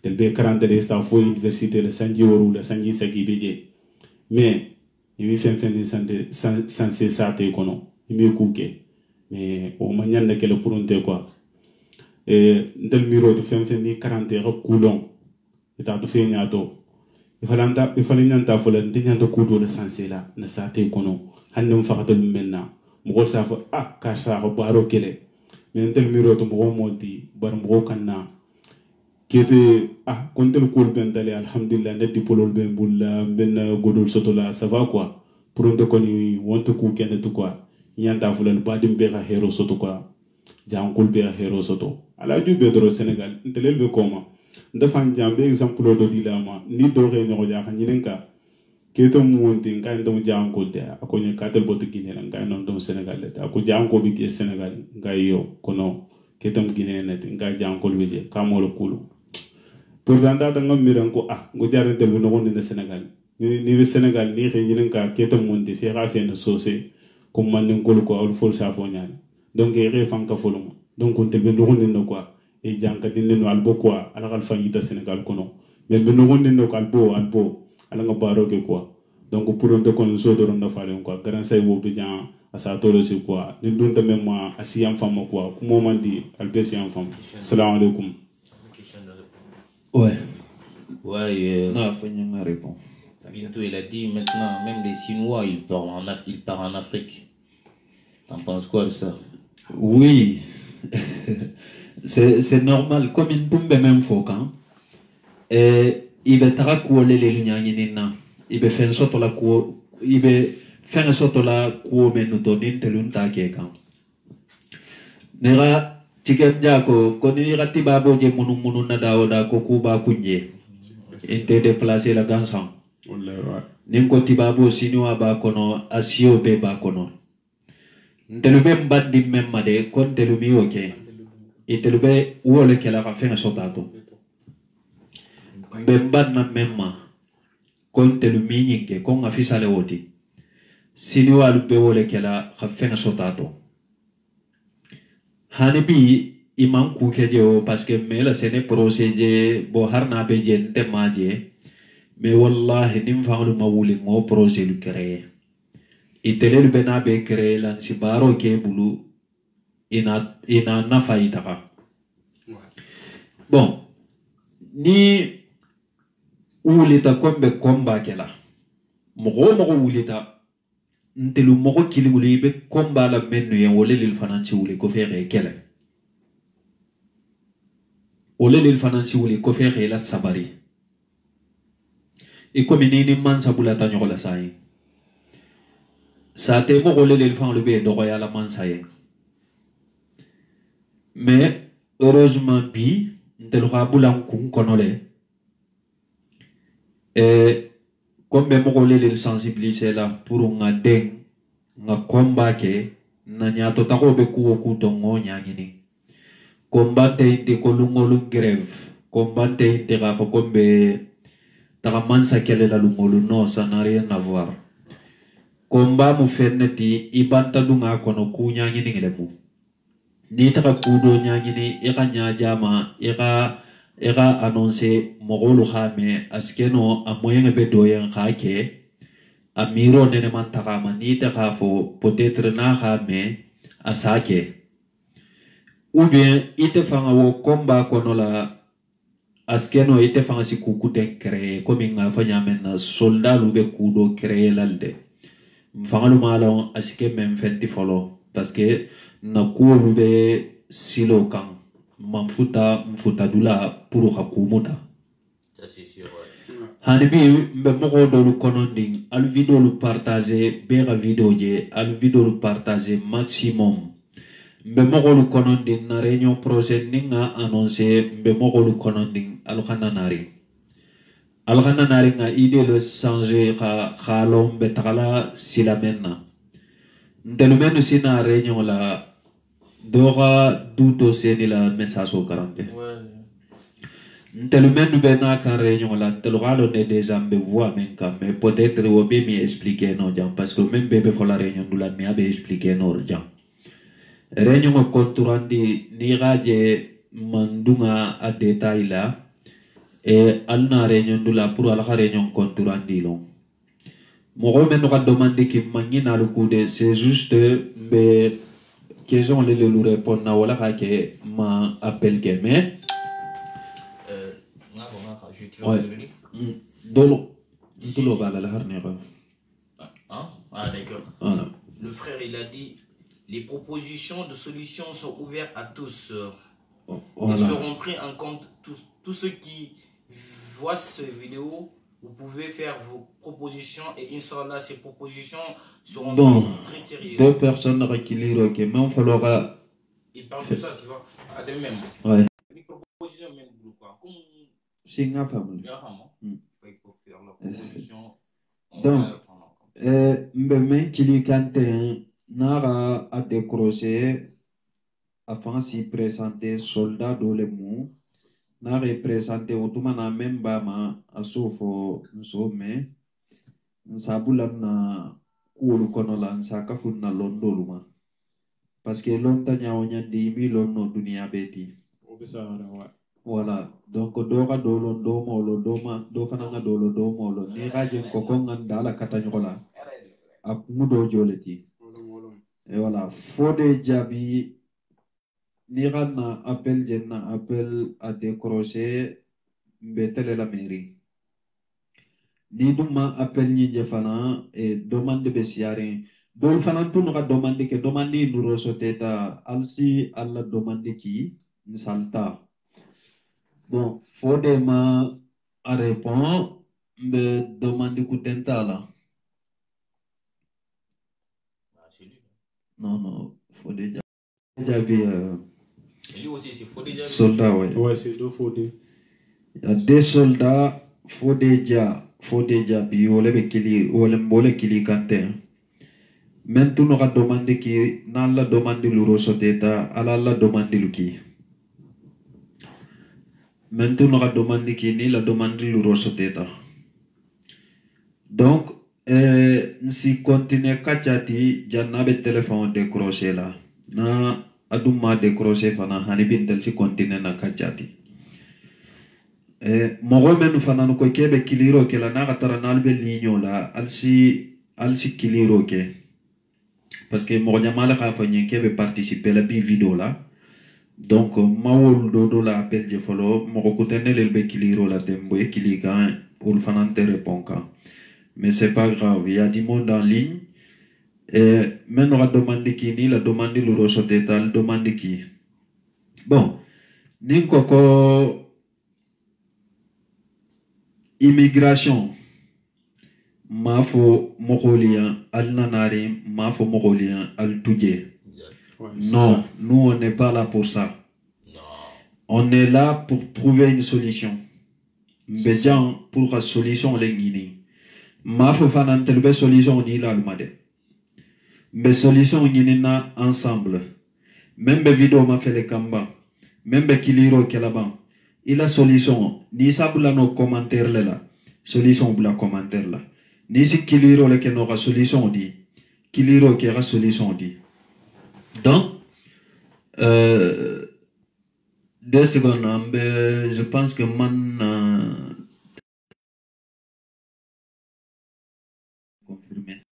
D: del be 40 de sta fo université le sanji woru le sanji sagi beje mais yimi fen fen din sanse sa te kono yimi kuke mais o manyanda kele purunte quoi ndel miro to fen fen ni 40 ko coulon eta to fe nyato ifala nyanta fo le ndinyanta kudo le sanse la na sa te kono hannum faqatul menna mo sa fa ka sa ko baro kele men tel miro to mo modi bar mo kanna kete kontel kol ben dale alhamdulillah ne dipolol ben bulla ben godol sotola ça va quoi pour on te koni wonto ku kene to quoi nyanda fulal badim be ha hero soto quoi jankul be ha hero soto ala du be dro Sénégal ntelel be koma ndafan jambe exemple do dilama ni do re no ja nyinenka keto muwonti ngai ndo janko de akonye katel boto Guinée ngai non do Sénégal le ako janko bi ke Sénégal ngai yo kono ketam Guinée net ngai janko le je kamolo kulu pour danda da ngam miran ko ngo jarante bu no wonde Sénégal ni Sénégal ni xe ñinen ka ketam monti fi xa fe no sosé comme man ngol ko al fol sa fo ñaan donc re fanka folum donc on te be no wonde no quoi e janka dinne no al bokwa ala kal fayita Sénégal kono mais be no wonde no ko albo ala nga baro ke quoi donc pour on te kon so do ronda fale quoi grand say wo be jan asa tolo si quoi ni dun ta même asiyam femme quoi ku moment di albesiam femme salam alaykoum
A: ouais
B: non
A: faut y répondre.
B: Bientôt il a dit maintenant même les Chinois ils partent en Afrique. T'en penses quoi de ça?
A: Oui. c'est normal comme une bombe même faut quand il va traquer les lignes na il va faire sorte la cour il va faire sorte la cour mais nous donner telun ta ke quand nera chicken jako koni rati babo je munu na daoda ko kuba kunje inte déplacer la gansan ninko tibabo sinwa ba kono asio be ba kono ntelube mbandi memma de kon telumi oke itelube wole kela ka fenga sotato be mbadna memma kon telumi nyinke kon afisa le woti sinwa lu be wole kela ka fenga sotato hanibi imam ku kejo parce que mela sene procédé bo harna be jente maje mais wallahi nim fa'alu mawuli ngo projet lu créer itelel bena be créer lan si baro ke bulu ina nafa itaka bon ni wulita kombe komba kela mogo wulita ntelu mogo kilimuli be komba la mennu yen wole lil fananci wuli ko fere kele wole lil fananci wuli ko fere la sabari iko minini man sabula ta nyola sai sa te mogo lil fan le be do ya la man sai mais heureusement bi ntelu khabulan kun konole comme be mo le sensibiliser la pour nga deng nga komba ke na nyato tako be ku to ngo nyangini combattre de kolungolu grève combattre de rafa kombe taka mansa kele la lungolu no ça n'a rien à voir combat mu fenneti ibanta dunga kono ku nyangini ngelemu ni taka kudo nyangini ika nyajama ika annoncer mogolu khame askeno amoyen be doyen khake amiro nene man takama ni taka fo peut-être na khame asake ou bien ite fanga wo combat kono la askeno ite fanga si kukuten créer comme nga fanya men soldat lu be kudo créer lalde fanga lu malo aske même fenti folo parce que na kuolu be silo kan mfuta dula pour hakumuta
B: Ça c'est sûr.
A: hanibi mbe moko dolu kononding al video lu partager bega video je al video lu partager maximum mbe moko lu kononding na réunion prochaine ninga annoncer mbe moko lu kononding al khananari nga idée le changer khalom be takala silamenna ndelumenu sina réunion la dora duto seni la message au karambe ntelumenu be na kan réunion la telogalo ne déjà me voix men ka mais peut-être wo be mi expliquer no jam parce que même bébé fo la réunion dula mi abe expliquer no jam réunion ko konturandi ni gaje mandunga a détail la et alna réunion dula pour ala réunion konturandi long mogo men no ka demande ki mangina lu kude c'est juste be question le répondre na wala ka ke ma appel ke mais dolo bala la harne ko
B: ah d'accord. Le frère il a dit les propositions de solutions sont ouvertes à tous. Ils seront pris en compte tous ceux qui voient cette vidéo. Vous pouvez faire vos propositions et Inch'Allah, ces propositions seront très sérieuses.
A: Deux personnes qui liront, ok, mais il faudra.
B: Il parle de ça, tu vois, à des mêmes.
A: Ouais.
B: Les propositions, même, quoi. Comme.
A: C'est une femme.
B: Il faut faire la proposition.
A: Donc, mais qui lui cante, n'aura à décrocher afin s'y présenter soldat dans le monde. Na represente utuma na memba ma asofo nsome nsabula na kuolu kono la nsaka funna londo luma parce que lonta nyaonya di mi lonno dunia beti voilà donc doga dolo do molo do fananga dolo do molo ni raje ko ko ngandala katanyola akumudo joleti et voilà fode jabi ni na appel jenna appel à décrocher mbetele la mairie ni duma appel ni jefana et demande be siarin dol fana tunu ka demande ke demande nuro soteta alsi alla demande ki salta bon fode ma a répond be demande kutentala non fode jabi
B: Et lui aussi, c'est Fodé.
A: Soldats, ouais.
D: Ouais, c'est deux Fodé.
A: Il y a des soldats, Fodé Djabi, Olem Kili Kanté. Maintenant, on a demandé qui, n'a la demande l'euro soteta, ala la demande l'uki. Maintenant, on a demandé qui, ni la demande l'euro soteta. Donc, si continue kachati, j'anabe téléphone décroché là. Na aduma décroché fana hanibin tel si continue na kachati. Mogo menu fana no ko kebe kiliro ke la na katara nalbe ligno la alsi kiliro ke. Parce que mogo nyamala ka fanye kebe participer la bi vidéo là. Donc mawol do la appel je follow mogo kutene lelbe kiliro la tembo e kiliga ul fana te répond ka. Mais c'est pas grave, il y a du monde en ligne. Et maintenant, on a demandé qui ni la demande le rosso détal, demande qui. Bon, Ninkoko immigration, mafo mogolien, al nanari, mafo mogolien, al toudje. Non, nous on n'est pas là pour ça.
B: Non.
A: On est là pour trouver une solution. Béjan pour la solution l'engini. ma fo fana ntelbe solution di la lumade mais solution yinina ensemble même be vidéo ma fait les kamba même be kiliro kelaban il a solution ni sabula no commentaire la solution bula commentaire la ni si kiliro le ke no solution di kiliro ke ra solution di donc 2 secondes je pense que man confirmé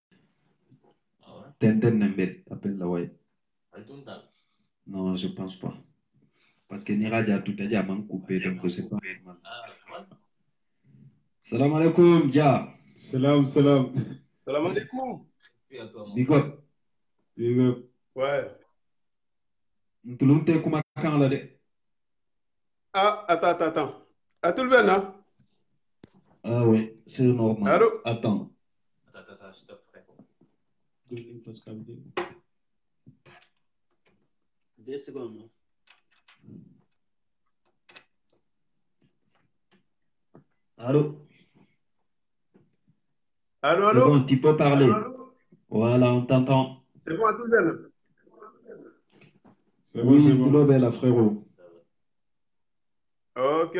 A: Tenten Nembel appelle la way. Non, je pense pas. Parce que Niraja tout à l'heure m'a coupé, donc c'est pas normal. Salam alaikum, Dia.
D: Salam.
C: Salam alaikum.
A: Big up.
C: Ouais.
A: Ntulunte kuma kan la de.
C: Ah, attends. À tout le monde, hein?
A: Ah oui, c'est normal.
C: Allô?
A: Attends.
B: Attends, je te ferai.
E: 2 secondes.
A: Allô?
C: Allô?
A: C'est bon, tu peux parler.
C: Allô?
A: Voilà, on t'entend.
C: C'est bon à tout le monde?
D: C'est bon,
A: Oui,
D: c'est
A: tout
D: bon.
A: le bel frérot.
C: Ok.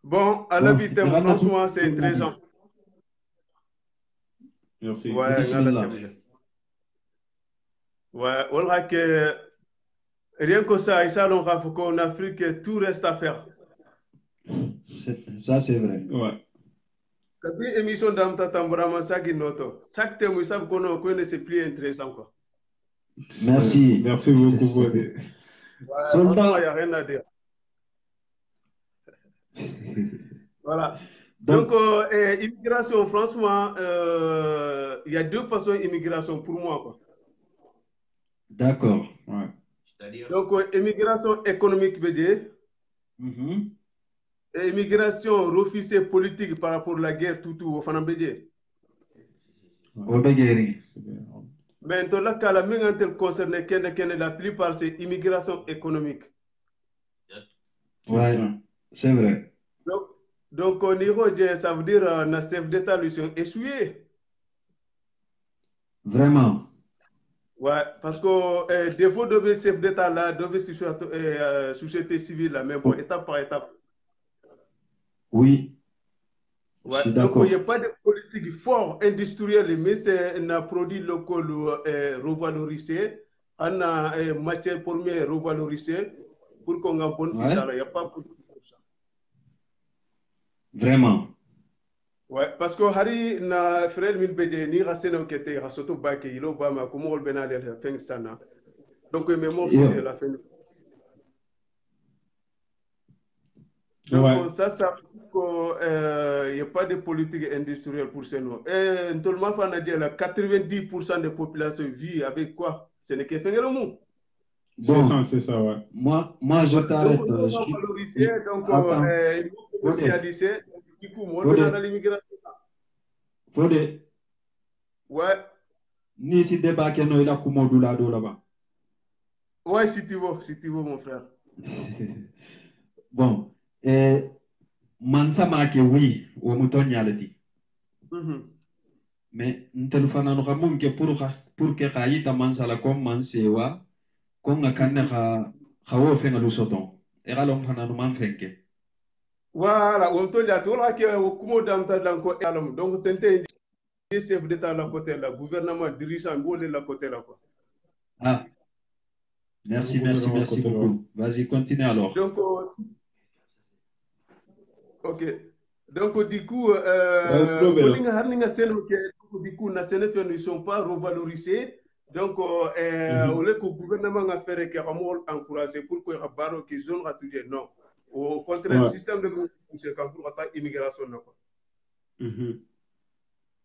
C: Bon, à la vie, franchement, c'est intéressant.
D: Merci.
C: Ouais,
A: Bismillah.
C: Ouais, on voit que rien que ça, ici, on voit qu'en Afrique, tout reste à faire.
A: Ça, c'est vrai.
D: Ouais.
C: Quand une émission d'Amtatambra, ça qui note, chaque thème, ils savent qu'on connaît, c'est plus intéressant, quoi.
A: Merci.
D: Merci beaucoup, Bode.
C: Ouais, franchement, il n'y a rien à dire. Voilà. Donc, immigration, franchement, il y a 2 façons d'immigration pour moi, quoi.
A: D'accord.
D: Ouais.
B: C'est-à-dire.
C: Donc, immigration économique, veut dire, et immigration refusée politique par rapport à la guerre, tout, au Fanam veut dire.
A: Obegeri.
C: Mais dans le cas, la main concerne la plupart, c'est immigration économique.
A: Ouais, c'est vrai.
C: Donc, au niveau, ça veut dire que les chefs d'État lui sont essuyés.
A: Vraiment.
C: Ouais, parce que défaut de chef d'État là, de société civile là, mais bon, étape par étape.
A: Oui.
C: Ouais,
A: Je suis
C: donc
A: d'accord.
C: il n'y a pas de politique forte industrielle, mais c'est un produit local revalorisé, un matière première revalorisée pour qu'on ait un bon fiscal. Il n'y a pas de politique pour ça.
A: Vraiment.
C: Ouais, parce que Harry na frère min bede ni rasena kete rasoto bake ilo ba ma ko mo benale fin sana. Donc mais moi aussi
A: Yeah.
C: la fin. Donc
D: Ouais.
C: ça il n'y a pas de politique industrielle pour ces noms. Et tout le monde a dit 90% des populations vivent avec quoi? Ce n'est que Fengeromou.
A: Bon,
D: C'est ça, ouais.
A: moi je t'arrête.
C: Donc on va valoriser, donc
A: Attends.
C: il faut commercialiser. Du coup, moi,
A: Fode.
C: on a l'immigration.
A: Fode.
C: Ouais.
A: Ni si débat que nous il a kumodu là là-bas.
C: Ouais, si tu veux, mon frère.
A: Bon, mansa ke oui, ou mouton yaleti. Mais nous fana no ramon ke pour que kayita mansa la comme mansewa, qu'on a kanne ha fenga lu soton. Era long fana no man fenke.
C: Voilà, on te l'a tout là que au kumo damta danko alam. Donc tente chef d'état la côté là, gouvernement dirigeant ngolé la côté là quoi.
A: Ah. Merci beaucoup. Vas-y, continue alors.
C: Donc OK. Donc du coup du coup na Sénégal ne sont pas revalorisés. Donc au lieu que le gouvernement a fait que ramol encourager pour que baro qui zone à tout non. Au contraire, le système de c'est quand pour immigration quoi.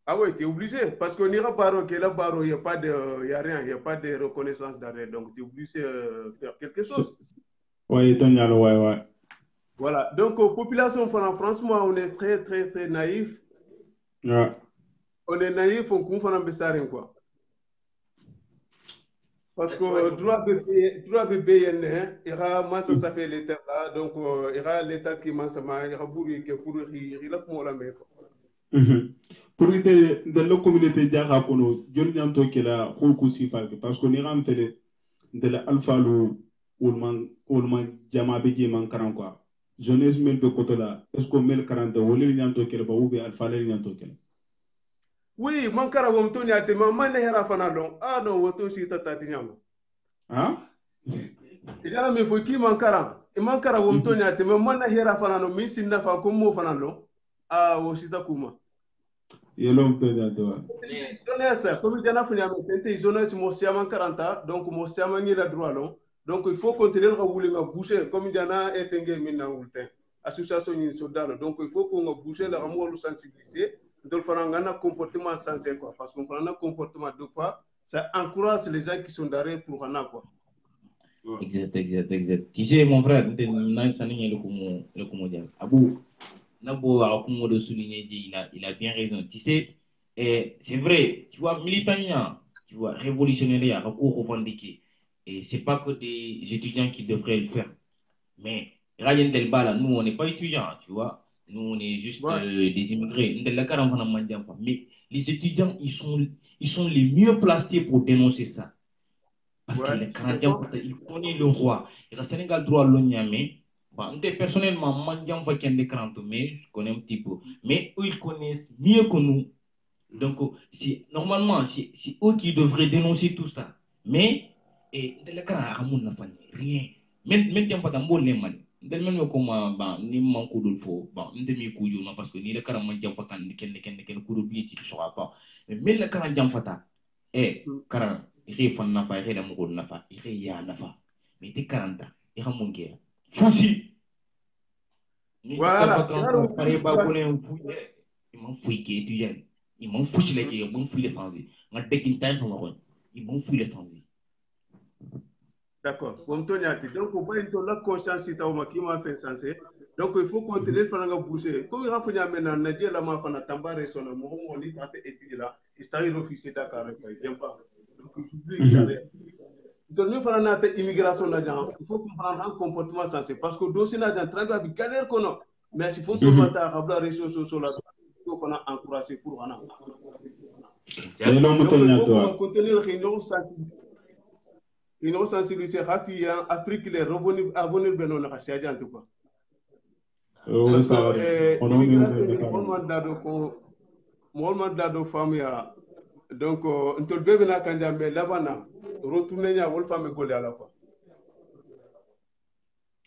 C: Ah oui, tu es obligé parce qu'on ira baro que là baro il y a pas de il y a rien, il y a pas de reconnaissance d'arrêt. Donc tu es obligé de faire quelque chose.
D: Ouais, ouais.
C: Voilà. Donc population franchement on est très naïf.
D: Ouais.
C: On est naïf, on comprend pas ça quoi. Parce que droit de BN, il y a ça fait l'État là, donc il y a l'État qui m'a il y a bourré qui pour il a pour la mer.
D: Pour ite de la communauté jaga kono jol nyanto kela ko sifal parce que ni ram tele de la alpha lo ulman jama be je man karan quoi jeunesse mel be koto la est ce que mel karanta woli nyanto kela ba ube alpha le nyanto kela
C: Oui, man kara wom to nyate man ne hera fana long. Ah non, woto si tata tinyama.
D: hein
C: Il y a mais faut qui man kara wom to nyate man ne hera fana no mi sinna fa ko mo fana long. Ah wo sita kuma.
D: yelom pe da to
C: Jeunesse, comme il y en a fini à mettre, jeunesse, moi, c'est à 40 donc moi, c'est à la droit long. Donc il faut continuer à rouler ma boucher, comme il y en a FNG maintenant, association de soldats. Donc il faut qu'on bouge le amour le sensibiliser. Donc il faut un comportement sensé, quoi. Parce qu'on prend un comportement deux fois, ça encourage les gens qui sont d'arrêt pour un an, quoi.
B: Exact. Tu sais, mon frère, le commandant. Abou, Nabo a de souligner, il a bien raison. Tu sais, c'est vrai, tu vois, militant, tu vois, révolutionnaire, recours revendiqué. Et c'est pas que des étudiants qui devraient le faire. Mais, Ryan Delba, là, nous, on n'est pas étudiants, tu vois. Nous, on est juste des immigrés. Mais les étudiants, ils sont les mieux placés pour dénoncer ça. Parce que les Canadiens, ils connaissent le roi. Et le Sénégal droit l'Onyamé. Bon, personnellement, moi, je je connais un petit peu. Mais eux, ils connaissent mieux que nous. Donc, normalement, c'est eux qui devraient dénoncer tout ça. Mais, le Canada, rien. Même si on les man. Même comme ni man coup de faux, demi coup de parce que ni le Canada man jam fatan ni ken coup de billet qui sera pas. Mais le Canada jam fata. Canada il fan nafa il mo nafa il ya nafa mais te 40 il ha mon guerre fusi ni
C: voilà
B: pare ba ko len fuye il m'en fuye que étudiant il m'en fuye les il m'en fuye les sans nga dekin time fa ko il m'en fuye les sans
C: d'accord comme Tonyati donc on va une la conscience ta o qui m'a fait sensé donc il faut continuer faire nga bouger comme il a fait maintenant na dia la ma fa na tambare sona mo mo ni ta étudier là il officier Dakar il pas donc j'oublie carré donc nous faisons notre immigration là-dedans il faut comprendre un comportement sensé parce que dossier là-dedans très bien galère qu'on a mais il faut tout mettre à la ressources sociales là il faut encourager pour ana donc il faut continuer le réunion sensibiliser une sensibilisation rapide en Afrique les revenus à venir ben on a cherché en tout cas parce que l'immigration molman dado famia donc ntol bebe na kanja me labana retourner nya wol femme golé à la fois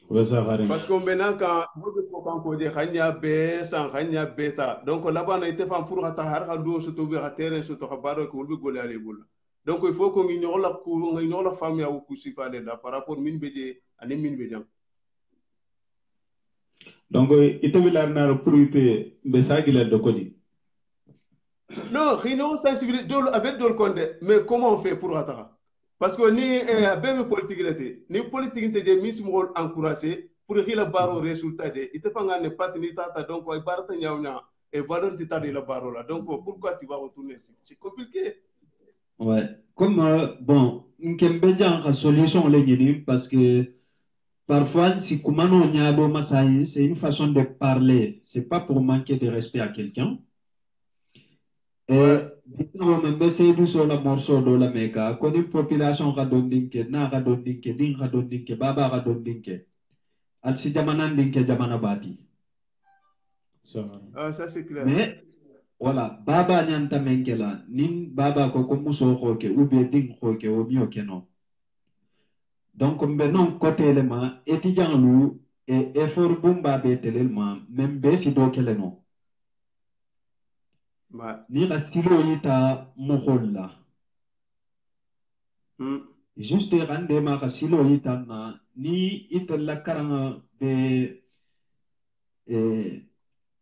C: parce qu'on maintenant quand vous ko kan ko je khanya be san khanya beta donc labana était femme pour ata har do so to be ha terrain so to baro ko wol be golé ale bol donc il faut qu'on ignore la cour on ignore la famia ou kusi fale là par rapport min be ani min be jam
D: donc ite bilar na pour ite be sagila de kodi.
C: Non, rien sensibiliser avec d'autres condés. Mais comment on fait pour attaquer? Parce que ni bébé politique était, ni politique était mis sur rôle encouragé pour qu'il la barre au résultat de. Il te fait un pas ni tata donc il barre ta niauna et valeur de ta de la barre là. Donc pourquoi tu vas retourner? C'est compliqué.
A: Ouais, comme bon, une solution les parce que parfois si kumano nyado masai c'est une façon de parler, c'est pas pour manquer de respect à quelqu'un. Essayer de sur la morceau de la méga, quand une population radondinke, na radondinke, din radondinke, baba radondinke, al si jamanan dinke jamana bati.
C: Ça c'est clair.
A: Mais voilà, baba nyanta menkela, nin baba ko muso hoke, ou bien din hoke, ou mieux que non. Donc, non côté élément, étudiant nous, et effort bumba betelema, même besi do kele non. Ni la silo yita moholla. Juste rande ma ka silo yita na ni ita la karanga be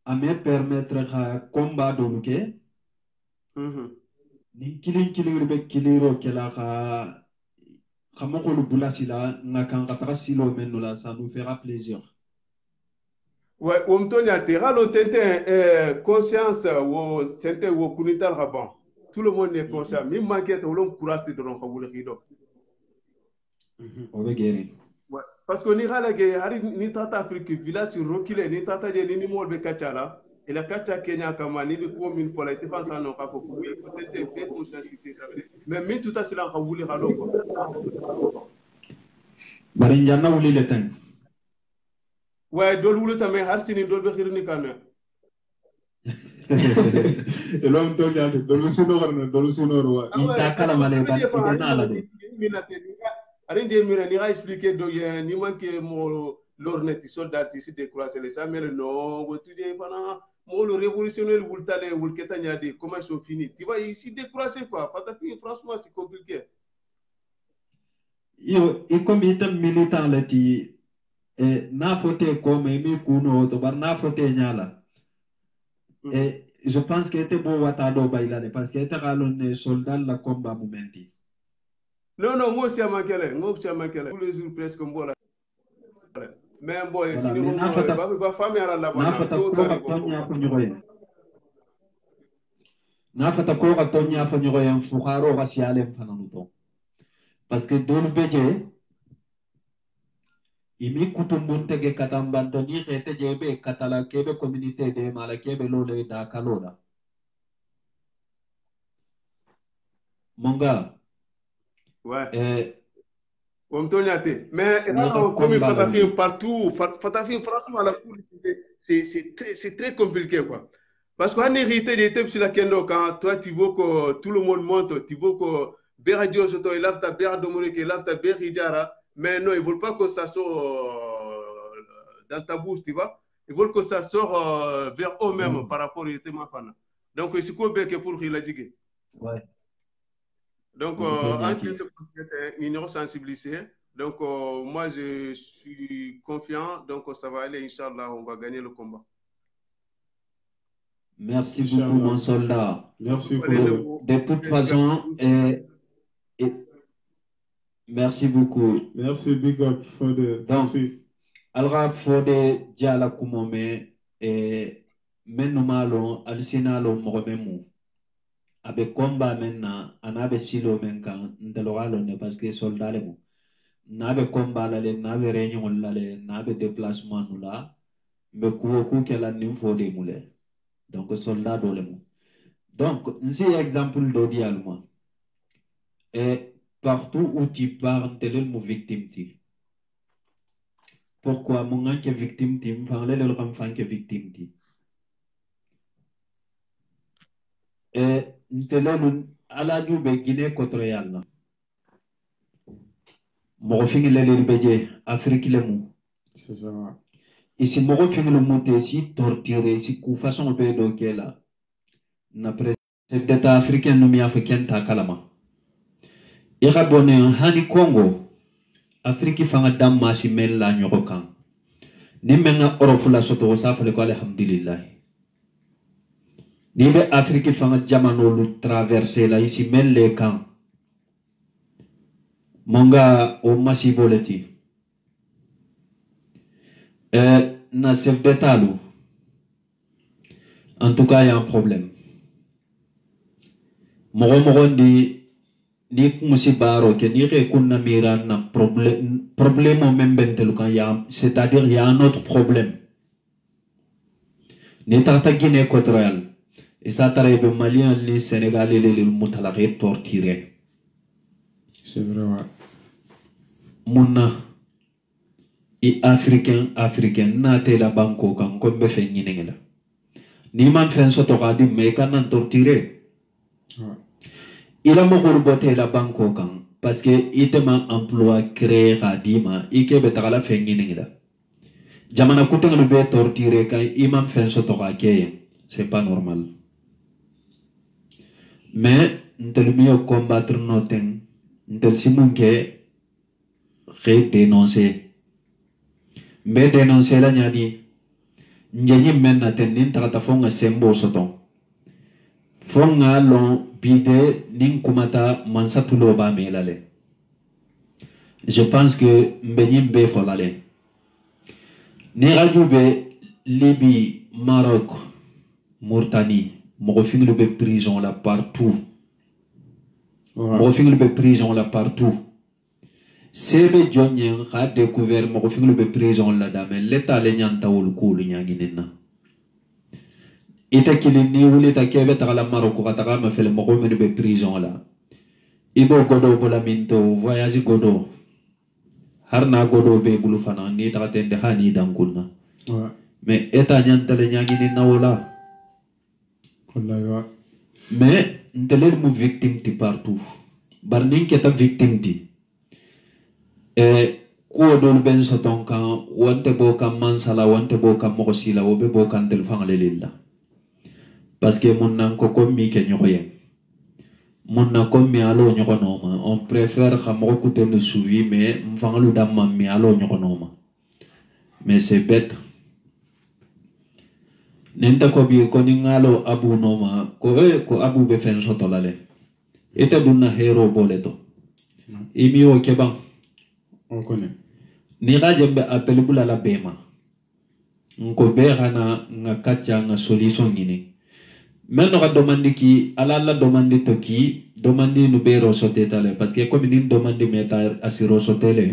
A: à me permettre à combat donc ni kilin be kiliro kela ka kamoko le bulasila na kan ka silo menula ça nous fera plaisir.
C: Ouais, Omtonia, Teralo Tente, conscience, ou Tente, ou Kunital Raban. Tout le monde est conscient. Même manqué, on courage de l'on rido.
A: Obe geri.
C: Ouais. Parce que ni hala ge hari ni tata Afrique village sur Rokile ni tata je ni mol be kachala et la kacha Kenya kama ni be ko min fola te fansa no ka fo oui peut-être be conscientité ça mais min tout à cela ka wuli halo ko
A: Bari njanna wuli le tan.
C: ouais dol wuli tamé har sini dol be khirni kana
D: elom to nyaade dolu sino wa
A: Inta kala male ban igena ala de.
C: Arin de mira ni ga expliquer do ye ni manque mo lorneti soldat ici décourager les ça mais non vous tu dis pendant mo le révolutionnaire wultale wulketa nyade comment ils sont finis tu vas ici décourager quoi franchement c'est compliqué
A: Yo ikombi itam militant lati na fote ko me mi kuno to bar na fote nyala. Et je pense que était beau watado bailane parce que était galon soldat la combat momenti.
C: Non, moi aussi à Makele, tous les jours presque mbola. Mais bon, il finit va famille à la
A: na fata ko ka tonya fa nyogo yan fukharo ga siale fananuto parce que dolu beje imi kutumbun tege katambanto ni khete jebe katala kebe communauté de mala kebe lole da kaloda monga
C: ouais on tognate mais comme Fatafin partout Fatafin franchement la c'est très compliqué quoi parce qu'en hérité des types sur la kendo quand toi tu veux que tout le monde monte tu veux que Beradio Soto il a ta Ber Domore qui lave ta Beridara mais non ils veulent pas que ça sorte dans ta bouche tu vois ils veulent que ça sorte vers eux-mêmes par rapport à ma fan donc c'est quoi que pour qu'il a dit
A: ouais.
C: Donc, en plus, c'est sensibilisé. Donc, moi, je suis confiant. Donc, ça va aller, Inch'Allah, on va gagner le combat.
A: Merci beaucoup, mon soldat.
D: Merci beaucoup.
A: De toute façon, merci beaucoup.
D: Merci, big up for the.
A: Donc, alra fode diala kumome menumalo alsinalo mogomemu. Abe combat maintenant anabe silo men kan ndelogalo ne parce que soldat le mo nabe combat la le nabe réunion la le nabe déplacement nula me ku kala nim fode mule donc soldat do le mo donc nsi exemple do di alma et partout où tu pars tel mo victime ti pourquoi mon que victime ti m'fan le kam fan que victime ti et ntelelu ala jube Guinée équatoriale mogo fingi lele beje Afrique lemu
D: c'est ça
A: ici mogo fingi le monter si torturer si ku façon be do kela na président d'état africain nommé africain ta kalama ira bonne hani Congo Afrique fanga damma si mel la nyoko kan ni menga Europe la soto sa fale ko alhamdulillah ni be Afrique fanga jamano lu traverser la ici mel les camps monga o masiboleti na chef d'état lu en tout cas il y a un problème mogo ndi ni musibaro ke ni re kunna mira na problème au même bentel quand il y a c'est-à-dire il y a un autre problème ni tata Guinée équatoriale et ça t'arrive malien les sénégalais les mutalare torturé
D: c'est vrai ouais.
A: Muna et africain na te la banco kan ko be fe nyinengela ni man fen soto gadi me kan torturé il a mo boté la banco kan parce que itema emploi créé radima ike be tagala fe nyinengela jamana kutenga be torturé kan imam fen soto gake c'est pas normal mais ntel mieux combattre noten ntel simunke dénoncer mais dénoncer la nyadi nyenyi menna tenin takata fonga sembo soton fonga lon bide nin kumata mansatulo ba melale je pense que mbenyi mbe folale ni rajube Libye Maroc Mauritanie mo finglu be prison là partout mo finglu be prison là partout sebe jonyen ha découvert mo ko finglu be prison la dame l'état le nyanta wol kulu nyanginena ita kili ni wuli ta kebe ta la maroko ka ta ma fele mo ko men be prison la ibo godo bola minto voyage godo harna godo be bulu fana ni ta tende hani dankunna mais état nyanta le nyanginena wala
D: wallahi
A: mais ntelel mu victime ti partout barnin keta victime ti ko dol ben soton kan wonte bo kam mansala wonte bo kam mo sila wo be bo kan tel fangale lilla parce que mon nan ko mi ke nyoyen mon na ko mi alo nyokonoma on préfère xamo ko te le suivi mais mfangalu dam mi alo nyokonoma mais c'est bête nenta ko bi ko ni ngalo abu noma ko abu be fen sotolale ete dunna hero boleto imi o keban
D: on connaît
A: ni rajembe appel bula la bema nko be hana nga kacha nga solution ngini meno ka domandi ki ala la domandi to ki domandi no be rosote tale parce que comme ni domandi meta asiro sotele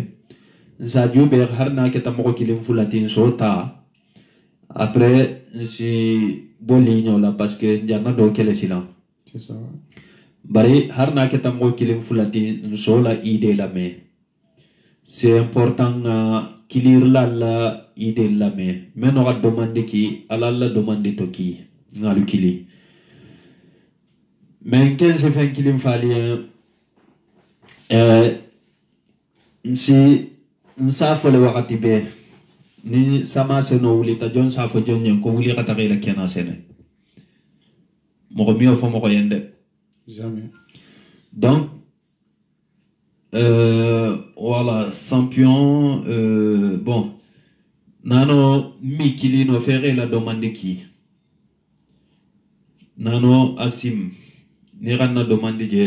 A: nsa jube harna ke tamoko kilim fulatin sota après si boligno la parce que njana do kele silan
D: c'est ça
A: bari harna ke tamoko kilim fulatin sola ide la me c'est important kilir la ide la me meno ka domandi ki ala la domandi to ki ngalu kili mais ken se fait kilim fali nsa fole wakati be ni sama seno wuli ta jon sa fo jon nyen ko wuli kata kala kena sene mo ko miyo fo mo ko yende
D: jamais
A: donc voilà champion bon nano mi kilino fere la demande qui nano asim ni ranna demande je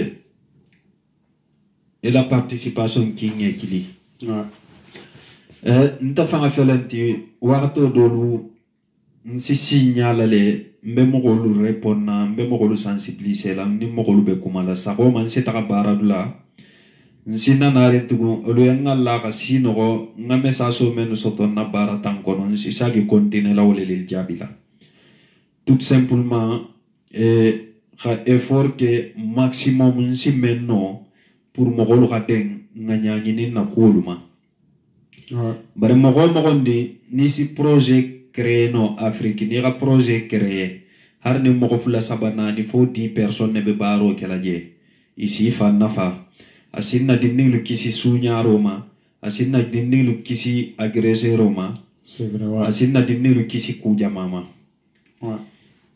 A: et la participation qui est kili nta fanga felenti warto dolu nsi signalale mbe mogolu répondre mbe mogolu sensibiliser la ni mogolu be kumala sako man se taka baradula nsi nanare tugu olu yangalla ka sinogo ngame saso menu soto na baratan kono nsi sagi continue la wole lil jabila tout simplement ka effort ke maximum nsi menno pour mogolu ka den nganyangini na kuluma bari mogo ndi ni si projet créé no Afrique ni ga projet créé har ni mogo fula sabana ni fo 10 personnes ne be baro kala je ici fa nafa asinna dinning lu kisi sunya roma asinna dinning lu kisi agressé roma
D: c'est vrai
A: asinna dinning lu kisi kuja mama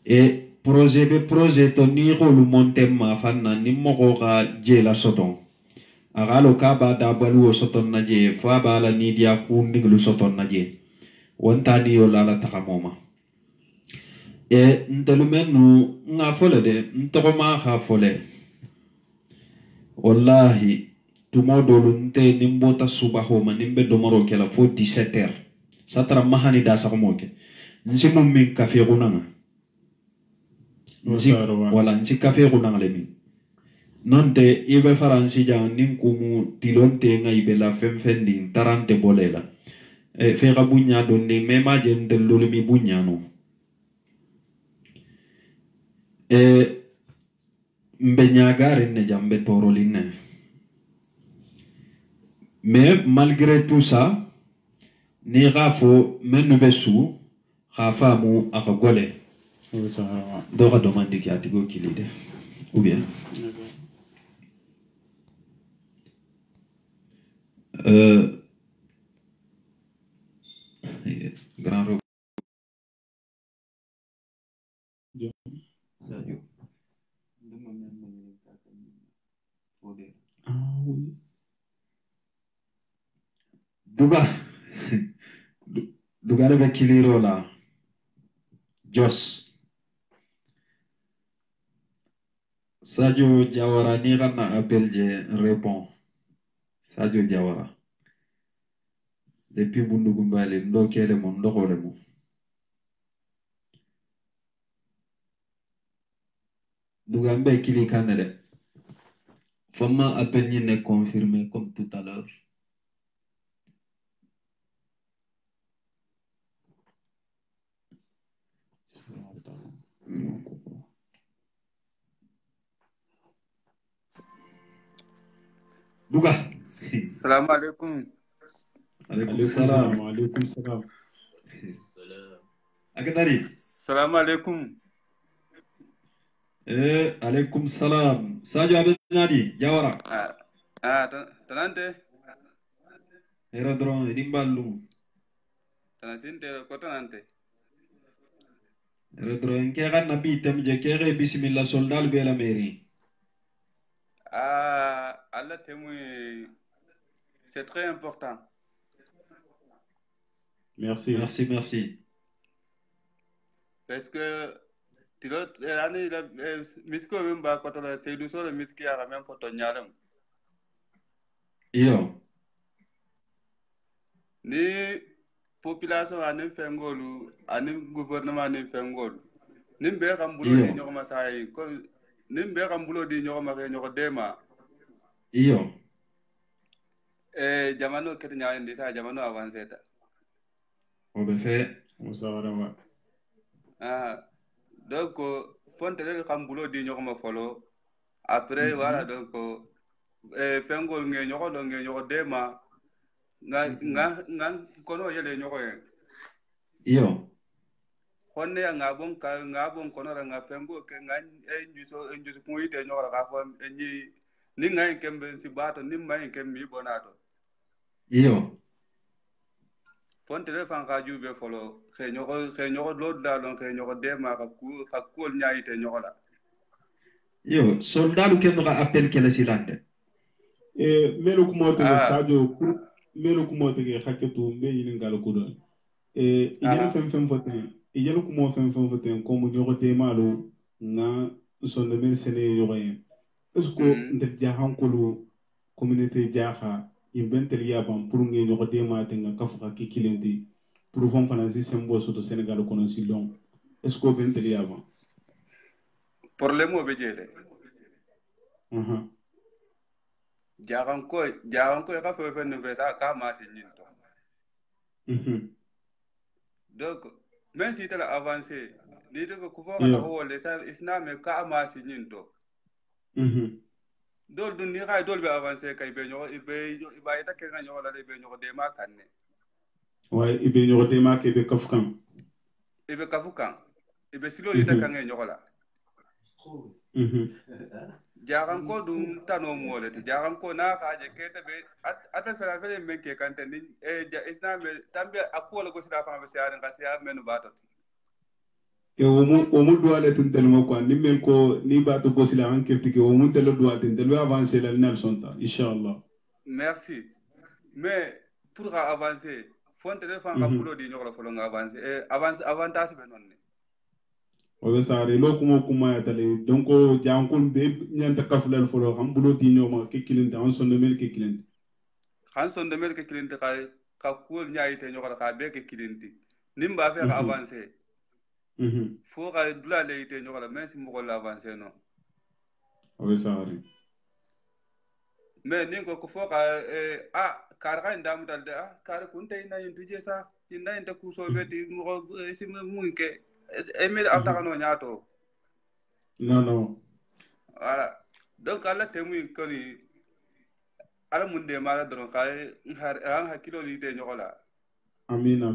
A: et projet to ni ko lu montem ma fanna ni mogo ga je la soton agalo ka ba da balu soton na je fa ba la ni dia ku ndinglu soton na je wonta ni yo la takamoma e ndelu menu nga fole de ntoko ma ha fole wallahi tumo dolu nte nimbota subaho ma nimbe domoro kela fo 17h satra mahani da sakomoke nsimu min kafe kunanga wala nsi kafe kunanga le min nonte ibe faransi jang nin kumu tilonte nga ibe la femfendi tarante bolela fe ga bunya donne mema jende lolu mi bunya no mbe nyagare ne jambe toroline mais malgré tout ça ni rafo menu besu khafa mu akagole do ga demande ki atigo kilide ou bien grand Sadio duga rebe kiliro la Jos Sadio Diawara ni kana appel je répond Sadio Diawara depuis bundu gumbale ndo kele mo ndo kole mo duga mbe kili kanere Fama appel ni ne confirmé comme tout à l'heure Buga.
F: Salam alaikum.
A: Alaikum salam.
D: Alaikum salam.
A: Akadari.
F: Salam alaikum.
A: Alaikum salam. Sadio Abednadi, Jawara.
F: Tanante.
A: Era drone, Nimbalum.
F: Tanasinte, Kotanante.
A: Era drone, Kera Nabi Temje, Kere Bismillah Soldal Bela Mairie.
F: Allah témoin, c'est très important.
D: Merci.
A: Merci, merci.
F: Parce que, tu l'année, Misko même pas quand on a essayé de faire le Miski à la même photo Nyalem.
A: Yo.
F: Ni population a fait un goal, a gouvernement a fait un goal. Ni be rambulo di ñoko masay ko ni be rambulo di ñoko ma ñoko dema
A: Yo.
F: jamano ket ñaandi sa jamano avancé ta
A: On be fait.
D: Musawarama.
F: Donc fonte le rambulo di ñoko ma folo après voilà donc fengol nge ñoko dema nga kono yele ñoko
A: Yo.
F: honne nga bon kono nga fengo ke nga njuso ko yite ñoko ka fo ni nga kembe si bato ni may kembi bonato
A: Yo.
F: fonte le fan ka jube folo xe ñoko lo da don xe ñoko dema ka ko ñaayite ñoko la
A: Yo, soldat ken no appel kele silande.
D: Melo kuma to Sadio melo kuma to ke haketu mbe yin ngal ko don. Iyelo fem foten. Iyelo kuma fem foten ko mo ñoko demalo nga sonde mel sene yoyen. Est-ce que ndet jahan ko communauté jaha imbentel yaban pour ngi ñoko demate nga kafuka ki kilenti pour fon fana système bo soto Sénégal ko non si long. Est-ce que bentel yaban?
F: Problème o be jele. Jaran ko ka fe no be sa ka ma si nyinto. Donc même si tu as avancé, dis que ku fo ka ko le sa islam ka ma si nyinto. Dol dun ni kay dol be avancé kay be ñoo ba ita ke nga ñoo la be ñoo de ma kanne.
D: Ouais, ibe ñoo de ma ke be kafukan.
F: Ibe kafukan. Ibe silo ita kan ñoo la. Jaran ko dum tano mo le jaran ko na ka je ke te be ata fela fele men ke kan tan islam tambe akola go sida fa be siaran ka siya menu batot
D: ke o mu do ale tin telmo ko ni men ko ni bato go sila an kerti ke o mu tele do atin tele avancer la Nelson ta inshallah.
F: Merci mais pour avancer fonte le fa ka bulo di ñoko folo nga avancer avantage be non
D: o be sare lo kuma ya tale donc jankon be nyanta kaflal folo xam bulo di ñoma ke kilinte an sonde mel ke kilinte
F: ka ko nyaayite ñoko ka be ke kilinte nimba fe ka avancer fo ka dula le ite ñoko la même si mo ko la avancer non
D: o be sare
F: mais ningo ko fo ka kar ka ndam dal de kar kun tay na yintu je sa inda inta ku so beti mo si mo ke Emile Atakano Nyato.
D: Non.
F: Voilà. Donc, à la témoin, quand il a le monde de malade, donc, il a un kilo de Nyola.
D: Amina.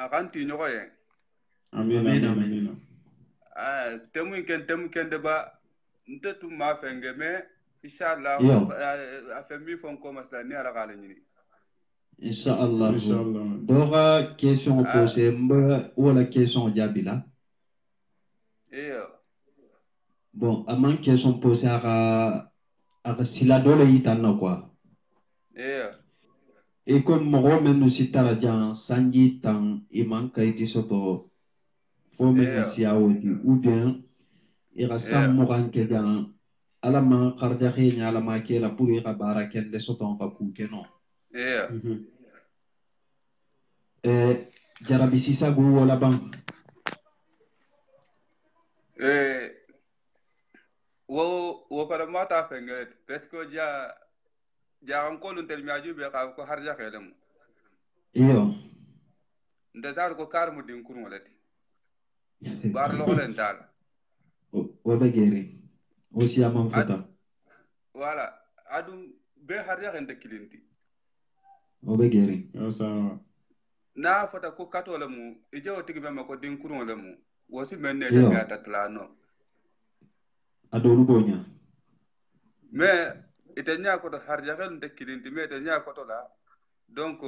F: Quand tu n'aurais
D: Amina.
F: Témoin, qu'un débat, tout m'a fait un game, Inch'Allah, a fait mieux font comme ça, ni à la galine.
A: Inch'Allah. Donc, question posée, ou la question diabila. Bon, à ma question posée à Sila Dole Itana quoi. Et comme moi, même nous si Tarajan, Sangi Tang, Iman Kaiti Soto, Fomenisia ou bien, il y a Sam Moran Kedan, Alama Kardarin, Alama Kela pour y rabara Ken de Soton Kakukenon. Jarabi Sisa Gou la banque.
F: Wo para mata fenget parce que ja encore un tel miaju be ko harja kelem
A: iyo
F: ndazar ko kar mu din kurun walati bar logolen dal
A: o be geri o si amam fata
F: voilà adum be harja rende kilinti
A: o be geri
F: na fata ko katola mu ije o tigi be mako din kurun le mu wosi menne
A: Yo.
F: de be atatlano
A: adolu bonya
F: mais ite nya ko to harja rende kilinti mais ite nya ko to la donc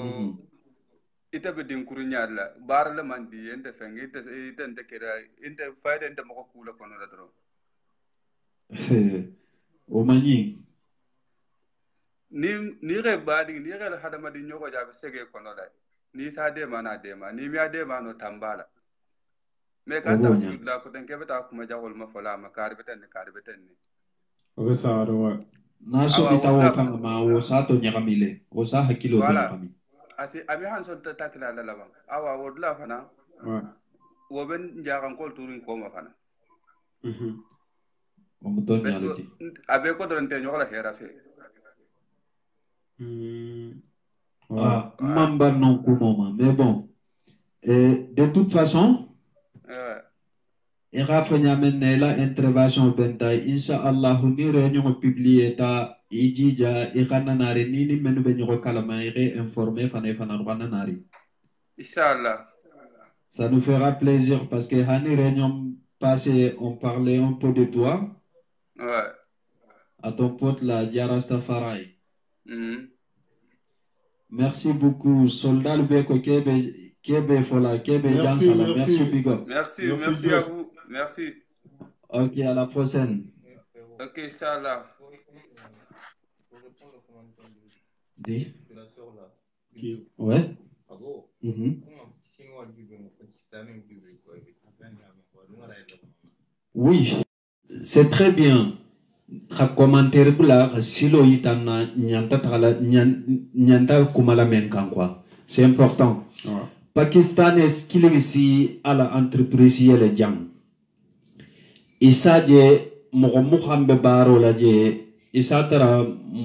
F: ite be din kurun nya la bar le mandi ente fengi ite ente kera ente fayde ente mako kula kono la dro
A: o mani
F: ni re badi ni re hadama di nyoko jabe sege kono la ni sa de mana de ma ni mi ade ma no tambala me kan ta su la ko tanke beta kuma jahol ma fala ma karbeten ni
D: o sa ro
A: na so bita wo fang ma wo sa to nyakamile o sa hakilo to nyakami
F: ati ami han so ta takila la laban awa wo dula fana wo ben jakan kol turin ko ma fana
A: o muton nyalati
F: abe ko don te nyola hera fe
A: mamba non kumoma mais bon de toute façon ira fanya men la intervention benta insha Allah ni réunion publiée ta ijija ikana nare nini menu be nyoko kalama ire informer fana rwana nari
F: inshallah
A: ça nous fera plaisir parce que hani réunion passée on parlait un peu de toi à ton pote la Diarasta Farai. Merci beaucoup soldat Lubeko Kebe Fola Kebe Jansala merci Bigo
F: merci à vous merci
A: ok à la prochaine
F: ok inchallah
A: dis ouais oui c'est très bien ha commentaire bula silo yitana nyanta tala nyanta kumala men kan quoi c'est important Pakistan est kilisi ala entreprise yele jam isaje mo muhambe baro la je isatara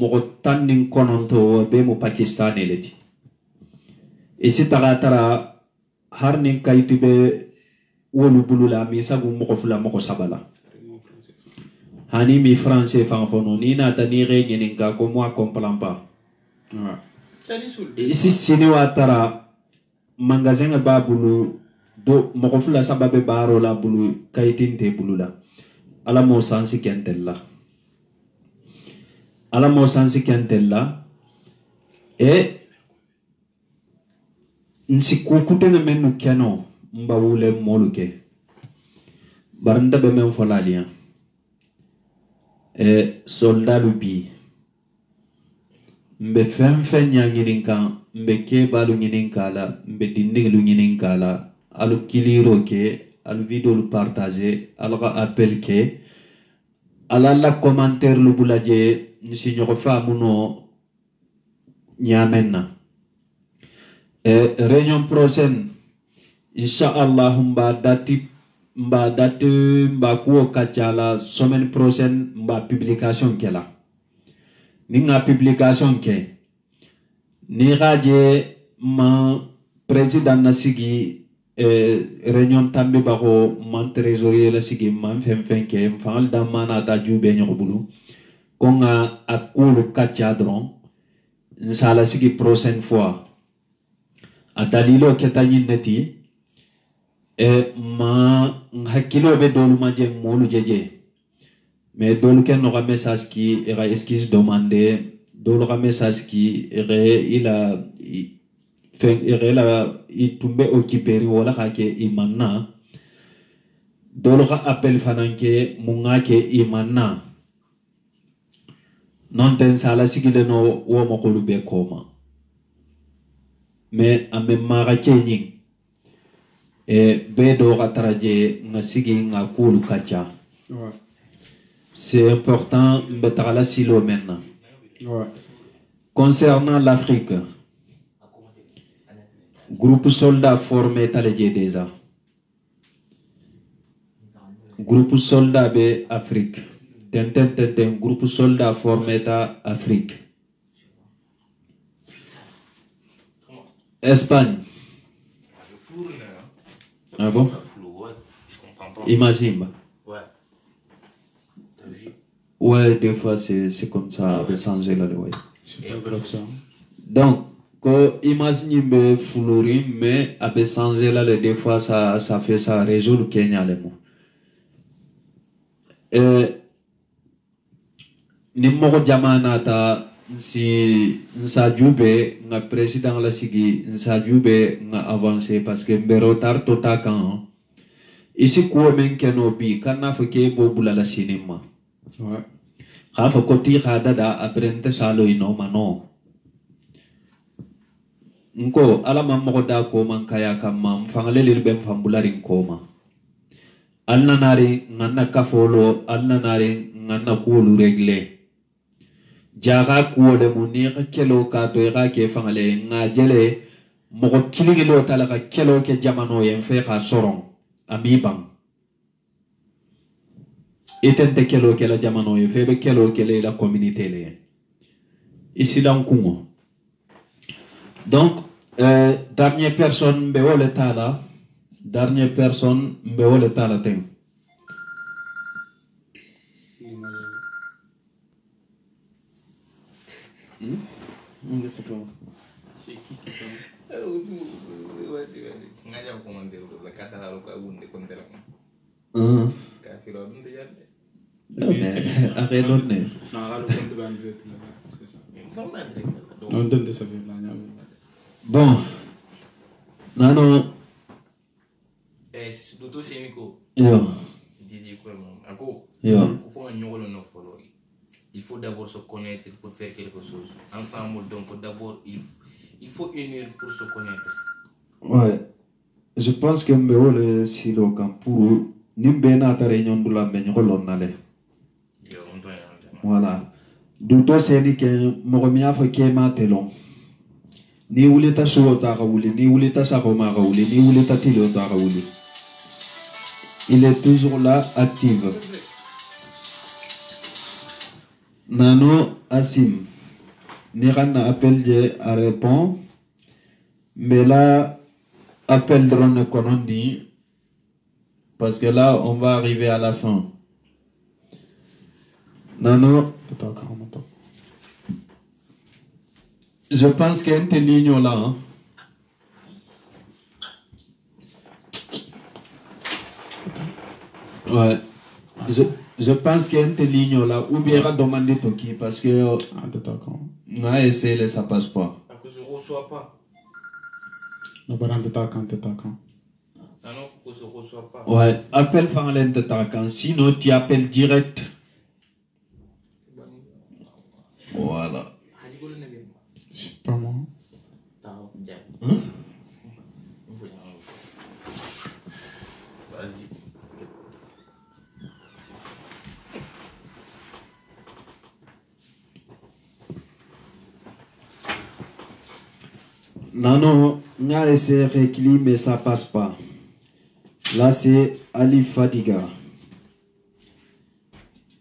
A: mo tannin kononto be mo Pakistan eleti isi tara harnin kayti be wolu bulula mi sabu mo fula mo sabala hani mi français fanfono ni na tani re nyeninga ko moi comprends pas ici sinewa tara magasin ba bulu do mo fula sababe baro la bulu kaytinte bulula ala mo sansi kentella e nsi kukutene menu keno mbawule moluke baranda be men folalia soldat bi mbe fen nyanginin kan mbe kebalu nyinin kala mbe dindilu nyinin kala alu kiliro ke alu video lu partager alu appel ke ala la commentaire lu bulaje nsi nyoko famuno nyamenna réunion prochaine inshallah mba kuo kachala semaine prochaine mba publication kela ninga publication ke ni raje ma président na sigi réunion tambe bako man trésorier la sigi man fen ke mfal da mana ta jube nyobulu konga akulu kachadron insala sigi prochaine fois adalilo ketanyi neti ma hakilo be dolu maje molu jeje mais dolu ken no message ki era excuse demander dolu ka message ki ila itumbe occupé wala ka ke imanna dolu ka appel fananke munga ke imanna non ten sala sigile no wo mo ko be koma mais ame mara kenyin bedo rataraje ngasigi ngakulu kacha c'est important betala silo maintenant concernant l'Afrique groupe soldat formé talje déjà groupe soldat be Afrique ten groupe soldat formé ta Afrique Espagne. Ah bon? Imagine.
B: Ouais. T'as vu?
A: Ouais, des fois c'est comme ça, de changer là, ouais.
D: C'est pas grave ça.
A: Donc, quand imagine be fleurir, mais avec changer là, des fois ça fait ça résoudre Kenya les mots. Ni moko jamana ta si nsajube nga président la sigi nsajube nga avancer parce que mbero tar tota kan isi ko men keno bi kana fo ke bo bulala sinima
D: Ouais.
A: ha fo ko ti khada da aprente salo ino mano nko ala mammo da ko man kaya kam mam fangale lir bem fambularin koma alna nari nganna kafolo alna nari nganna kulu regle jaga kuole muni ka kelo ka to ga ke fangale nga jele mo kiligilo tala ka kelo ke jamano yen fe ka soron ami bang etente kelo ke la jamano yen fe be kelo ke la communauté le ici dans Congo. Donc dernière personne be wole tala dernière personne be wole tala ten Bon, nano
B: Docteur Sénico.
A: yo
B: Disait quoi, mon
A: yo
B: il faut d'abord se connaître pour faire quelque chose. Ensemble, donc d'abord, il faut unir pour se connaître.
A: ouais, je pense que mbe wole silo kampuru nimbe na ta réunion de la meño lonnale voilà duto seni ke mogomia fa ke ma telon ni wulita suwo ta ka wuli ni wulita sako ma ka wuli ni wulita tilo ta ka wuli il est toujours là active nano asim ni kana appel je à répond mais là appel drone konondi parce que là on va arriver à la fin nano je pense qu'il y a une ligne là hein. Ouais je pense qu'il y a une ligne là ou bien il va demander tout qui parce que on a essayé ça passe pas
B: Parce que je ne reçois pas.
D: Non, que
B: je ne reçois pas.
A: Ouais, appelle Fanlen de Takan, sinon tu appelles direct. Voilà.
D: C'est pas moi.
A: Hein?
B: Vas-y.
A: Non, on a essayé de réclimer, mais ça passe pas. Là, c'est Ali Fadiga.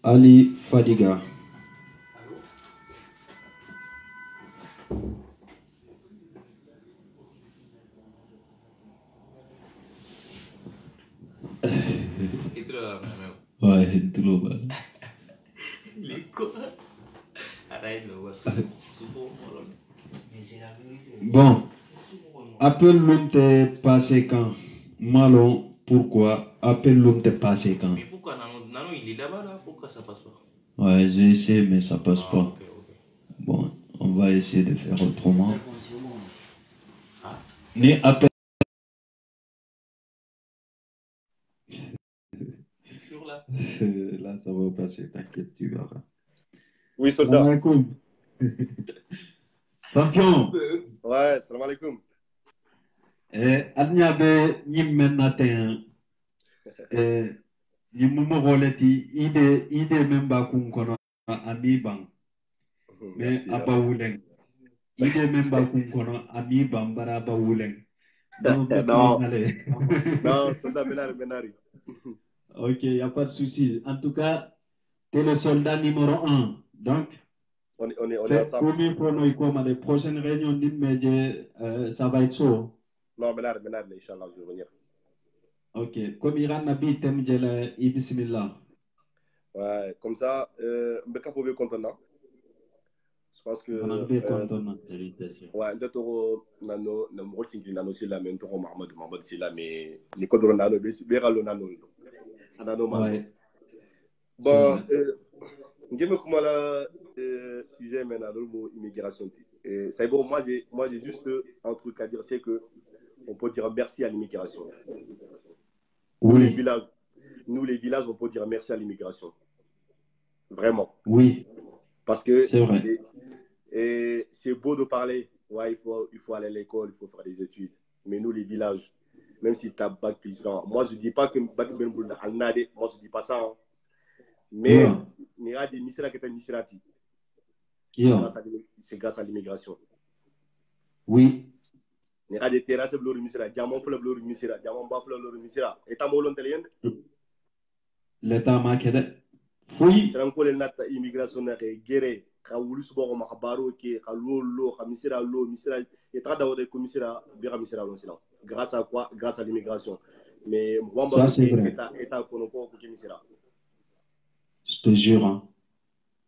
A: Ali Fadiga. Ouais, trop mal. Bon, appelle l'homme t'es passé quand? Malon, pourquoi? Appelle l'homme t'es passé quand?
B: Mais pourquoi Nano, il est là-bas là? Pourquoi ça passe pas?
A: Ouais, j'ai essayé, mais ça passe pas.
B: Okay.
A: Bon, on va essayer de faire autrement. Ni appelle. Là, ça va passer, t'inquiète, tu verras.
G: Oui, soldat.
A: Salam alaikum. Champion.
G: Ouais, salam alaikum.
A: Adniabe, Nimen Natin. Nimumo Roleti, ide memba kunkono amibang. Mais aba wuleng. Ide memba kunkono amibang baraba wuleng.
G: Non, non, soldat Benari.
A: Ok, il n'y a pas de souci. En tout cas, tu es le soldat numéro 1. Donc,
G: on est ensemble.
A: Combien pour nous, comme les prochaines réunions d'immédiat, ça va être chaud.
G: Non, Benari, Inch'Allah, je vais venir.
A: Ok. Comme Iran Nabi Temdjela Bismillah.
G: Ouais, comme ça, Mbeka faut bien content. Je pense que ouais, d'autres nano numéro 5 nano c'est la même trop Mahmoud c'est là mais les codes nano bien le nano nano mal. Bon, je me comment la sujet maintenant le mot immigration. C'est bon, moi j'ai juste un truc à dire, c'est que on peut dire merci à l'immigration.
A: Oui.
G: Nous les villages, on peut dire merci à l'immigration. Vraiment.
A: Oui.
G: Parce que
A: c'est vrai.
G: Et c'est beau de parler. Ouais, il faut aller à l'école, il faut faire des études. Mais nous, les villages, même si tu as bac plus 20, moi, je ne dis pas que bac ben boule al nade, moi, je ne dis pas ça. Hein. Mais, il y a des misera qui étaient misérati. C'est grâce à l'immigration.
A: Oui.
G: Il y a des terrasses bleu misera, diamant fleur bleu misera, diamant bas fleur bleu misera. Et t'as molon telien?
A: L'état marqué. Oui.
G: C'est encore une immigration guerre. Ka wulu subo ma baro ke ka lo ka misira et tra dawo de commissaire bira misira non sinon grâce à quoi? Grâce à l'immigration. Mais moi état kono ko misira.
A: Je te jure hein.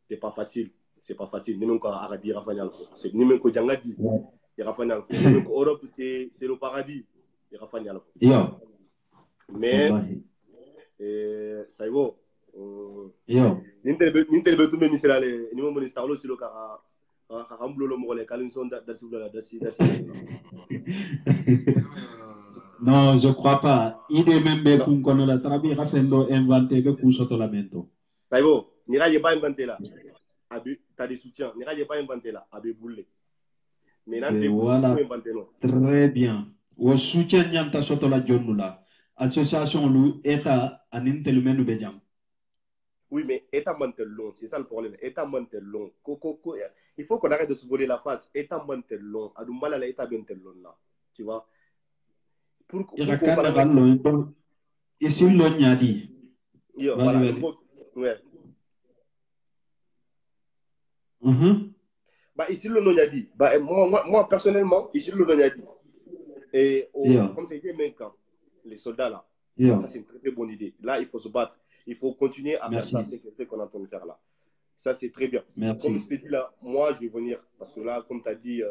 G: C'est pas facile, ni même ko aradi rafanyal c'est ni même ko jangadi ya rafanyal ni même ko Europe c'est le paradis ya rafanyal mais ça y va. Nintel tout misira le ni mo ministre lo silo ka
A: non, je crois pas. Il est même qu'on connaît la trabi, Rafendo inventé que Koussoto lamento.
G: Ça y est, Nira n'est pas inventé là. Tu as des soutiens. Nira n'est pas inventé là. Abe boule. Mais là, tu
A: voilà.
G: inventé non.
A: Très bien. Au soutien Nyanta Soto la Djonula. Association Lou, État, en intellument Bédiam.
G: Oui, mais État mental long, c'est ça le problème. État mental long. Il faut qu'on arrête de se voler la face. État mental long. Adou mal à l'État mental long là. Tu vois?
A: Ici, l'on y a dit.
G: Voilà. Ouais. Bah, ici, le nom a dit. Bah, moi, personnellement, ici, le nom a dit. Et comme c'était même camp, les soldats là, ça c'est une très, très bonne idée. Là, il faut se battre. Il faut continuer à faire ça, c'est qu'on est en train de faire là. Ça, c'est très bien. Comme je t'ai dit là, moi, je vais venir. Parce que là, comme tu as dit,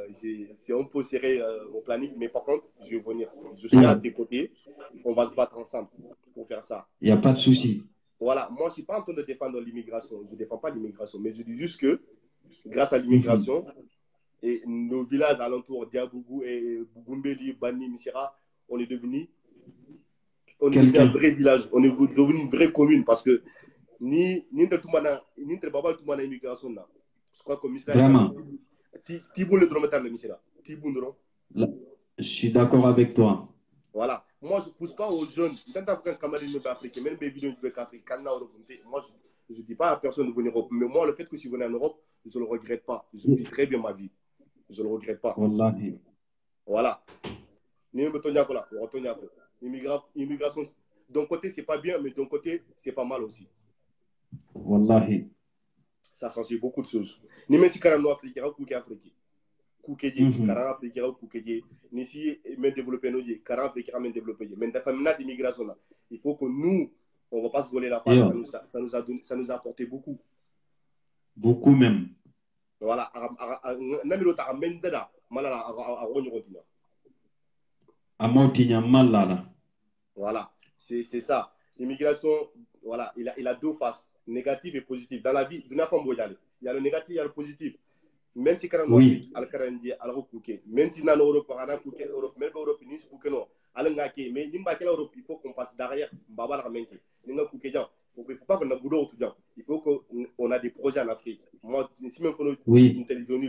G: c'est un peu serré mon planning. Mais par contre, je vais venir. Je serai à tes côtés. On va se battre ensemble pour faire ça.
A: Il n'y a pas de souci.
G: Voilà. Moi, je ne suis pas en train de défendre l'immigration. Je ne défends pas l'immigration. Mais je dis juste que, grâce à l'immigration, et nos villages alentours, Diabougou et Bougumbeli, Bani, Misira, on est devenu un vrai village. On est devenu une vraie commune parce que ni Babal Toumana immigration là. Je crois que Misira.
A: Vraiment.
G: Tiboun le drometar le Misira. Tiboun dron.
A: Je suis d'accord avec toi.
G: Voilà. Moi, je ne pousse pas aux jeunes. Tant qu'un camarade africain, même des vidéos du Afrique, moi, je ne dis pas à personne de venir en Europe. Mais moi, le fait que je suis venu en Europe, je ne le regrette pas. Je vis très bien ma vie. Je ne le regrette pas.
A: Wallahi.
G: Voilà. L'immigration, d'un côté, c'est pas bien, mais d'un côté, c'est pas mal aussi.
A: Wallahi.
G: Ça a changé beaucoup de choses. Ni même si Karano Afrique, Kouké Afrique. Kouké, Karano Afrique, Kouké. Ni si même développé nos yeux, Karano Afrique, même développé. Mais dans la d'immigration, il faut que nous, on ne va pas se voler la face. Ça nous a apporté beaucoup.
A: Beaucoup même.
G: Voilà. Voilà. C'est ça. L'immigration, voilà, il a deux faces, négative et positive. Dans la vie, il y a le négatif, il y a le positif. Même si Karano Afrique, même si dans l'Europe, Europe, même Europe, mais il faut qu'on passe derrière. Il ne faut pas qu'on ait boulot. Il faut qu'on ait des projets en Afrique. Moi, si même une télévision,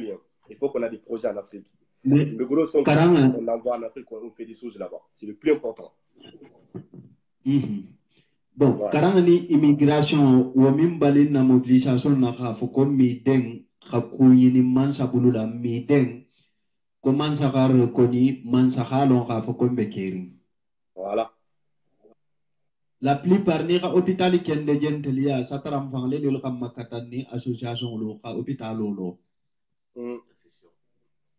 G: il faut qu'on ait des projets en Afrique. Le gros son qu'on envoie en Afrique, on fait des choses là-bas. C'est le plus important.
A: Bon, quand on est immigration, ou même balé na mobilisation na faut comme miden, ni mansa bulula miden, comment ça va reconnaître mansa halon faut comme bekering.
G: Voilà.
A: La plupart des hôpitaux qui ont des gens ça t'a renvoyé le kam makatani association lo ka hôpital lo.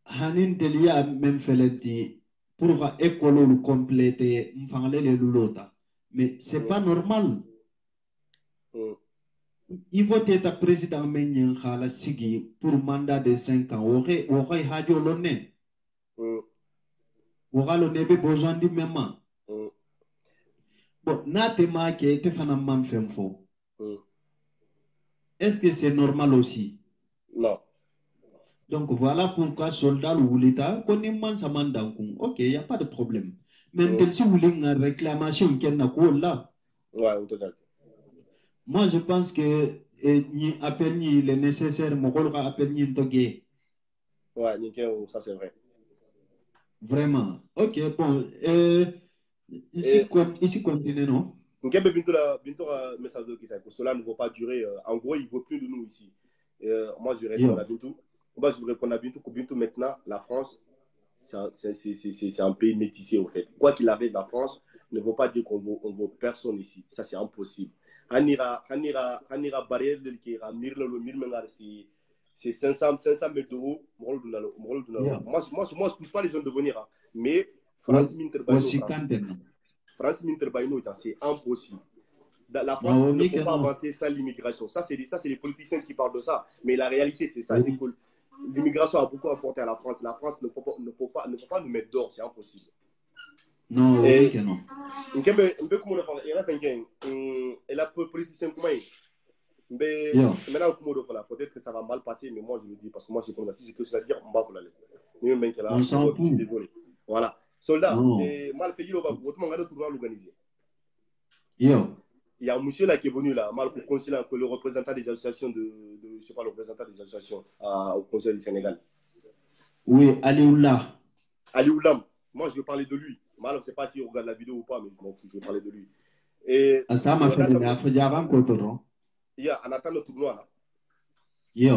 A: Hanin telia même fait pour école compléter m'fangle le lulota. Mais c'est pas normal. Il vote ta président Menyen Khala Sigi pour mandat de 5 ans. Aurait Hadjo Lone. Aura le besoin du même. Bon, Natema qui était fanamman femfo. Est-ce que c'est normal aussi?
G: Non.
A: Donc voilà pourquoi soldat ou l'État connaît man sa mandankung. Ok, il n'y a pas de problème. Mais si vous voulez une réclamation qu'il n'a pas là.
G: Ouais, on te donne.
A: Moi, je pense que ni appel ni le nécessaire, mon rôle appel ni ntogué.
G: Ouais, nickel, ça c'est vrai.
A: Vraiment. Ok, bon. Ici continue, non?
G: Donc, bientôt un message de qui ça. Cela ne va pas durer. En gros, il ne veut plus de nous ici. Moi, je réponds à Bintou. Moi, je réponds à Bintou que Bintou, maintenant, la France, c'est un pays métissé, en fait. Quoi qu'il arrive, la France ne veut pas dire qu'on veut personne ici. Ça, c'est impossible. On ira barrière de qui ira c'est 500 mètres de haut. Moi, je ne pousse pas les gens de venir. Hein. Mais France Minterbaino, c'est impossible. La France ne peut pas avancer sans l'immigration. Ça, c'est les politiciens qui parlent de ça. Mais la réalité, c'est ça. L'immigration a beaucoup apporté à la France. La France ne peut pas nous mettre dehors. C'est impossible.
A: Non, oui, que non.
G: Et la politicien, comment il mais maintenant, peut-être que ça va mal passer, mais moi je le dis parce que moi, si je peux se la dire, on va vous l'aller.
A: On s'en fout.
G: Désolé. Voilà. Soldat, mal fait, il va un tournoi l'organiser. Il y a un monsieur là qui est venu là, mal pour conseiller un peu le représentant des associations je sais pas, le représentant des associations au Conseil du Sénégal.
A: Oui, Alioula.
G: Alioula. Moi, je vais parler de lui. Mal, je ne sais pas s'il regarde la vidéo ou pas, mais je m'en fous, je vais parler de lui. Et
A: ça m'a fait
G: il y a un attend le tournoi là.
A: Yo.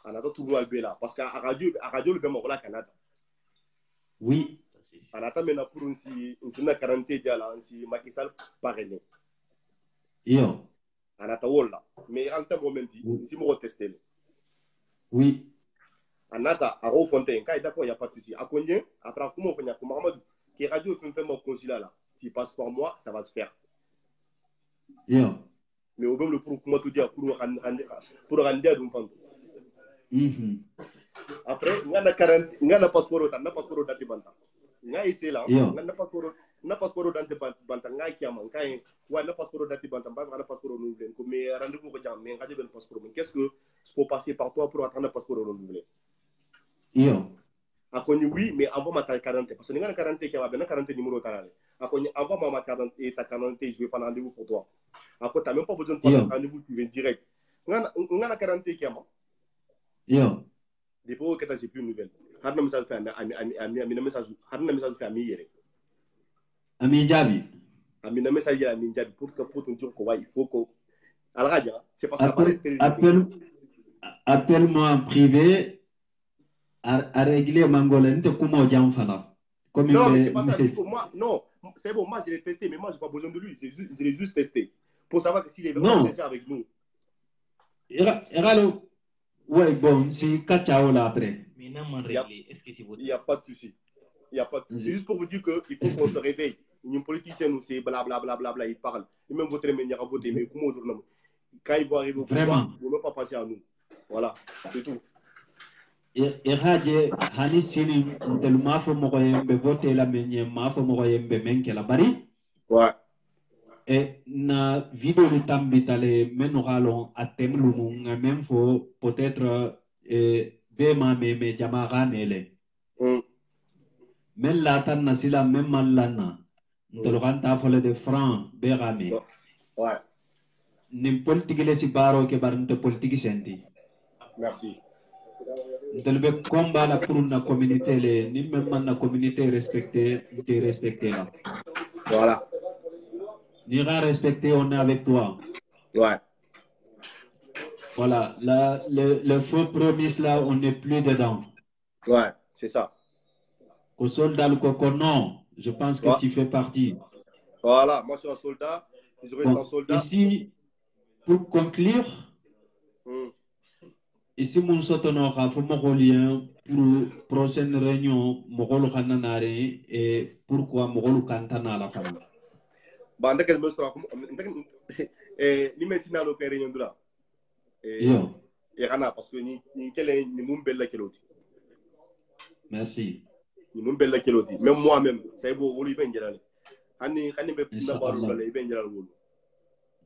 G: On attend le tournoi là. Parce qu'à radio, le Bémon, voilà Canada.
A: Oui.
G: On attend maintenant pour une quarantaine là, si Macky Sall parrainé.
A: Yo.
G: On attend là. Mais en temps moment dit, si on tester.
A: Oui.
G: On attend à Rofontaine, quand il est d'accord, il n'y a pas de souci. À combien? Après, comment on fait? Comme Mamadou, qui radio fait mon consulat là. S'il passe par moi, ça va se faire.
A: Yo.
G: Mais au même le pour comment te dire pour rendre à l'enfant. Après, on a passeport d'anté banta. On a essayé là, on a passeport d'anté banta, on a qui a manqué, on a passeport d'anté banta, on a passeport renouvelé. Mais rendez-vous au jam, mais on a déjà un passeport. Mais qu'est-ce que je peux passer par toi pour attendre un passeport renouvelé? A connu oui, mais avant ma quarantaine, parce que nous avons 40 qui va bien 40 numéro taralé. A connu avant ma 40 et ta 40, je vais prendre rendez-vous pour toi. A connu t'as même pas besoin de prendre rendez-vous, tu viens direct. Nous avons 40 qui va. Des fois que t'as plus de nouvelles. Harna message fait ami message fait ami hier.
A: Ami Jabi.
G: Ami message hier ami Jabi pour ton dire quoi il faut que à la radio, c'est parce que
A: appelle-moi en privé. À régler Mangolin, de comment Jamfala.
G: Non, mais c'est pas ça. Moi, non, c'est bon, moi je l'ai testé, mais moi je n'ai pas besoin de lui. Je l'ai juste testé. Pour savoir s'il est vraiment nécessaire avec nous.
A: Ouais, bon, c'est Kachao là après.
G: Il n'y a pas de souci. Il n'y a pas de souci. Juste pour vous dire qu'il faut qu'on se réveille. Une politicienne, c'est blablabla, il parle. Et même votre manière à voter, mais comment quand il va arriver au pouvoir, il ne va pas passer à nous. Voilà, c'est tout.
A: Et radio hani sini tel mafo mo yembe vote la menye mafo mo yembe menke la bari
G: ouais
A: et na vidéo ni tambitale menogalo atem lumu même fo peut-être be ma me jamara nele men la tan na sila même malana ntelo kanta fole de franc be rame
G: ouais
A: ni politique le si baro ke barnte politique senti
G: merci.
A: Delbe combat la pour la communauté, ni même la communauté respectée, là.
G: Voilà.
A: Ni respecté, on est avec toi.
G: Ouais.
A: Voilà, le faux promise là, on n'est plus dedans.
G: Ouais, c'est ça.
A: Au soldat, le coco, non, je pense que tu fais partie.
G: Voilà, moi je suis un soldat, je reste un soldat.
A: Ici, pour conclure, ici, mon sotono a fait mon lien pour prochaine réunion, mon rôle et pourquoi mon rôle cantana à la fin.
G: Bah, en tant que je me suis dit, je suis réunion de là. Et Rana, parce que ni belle keloti.
A: Merci.
G: Ni belle keloti. Même moi-même, c'est beau, on lui ben gelal.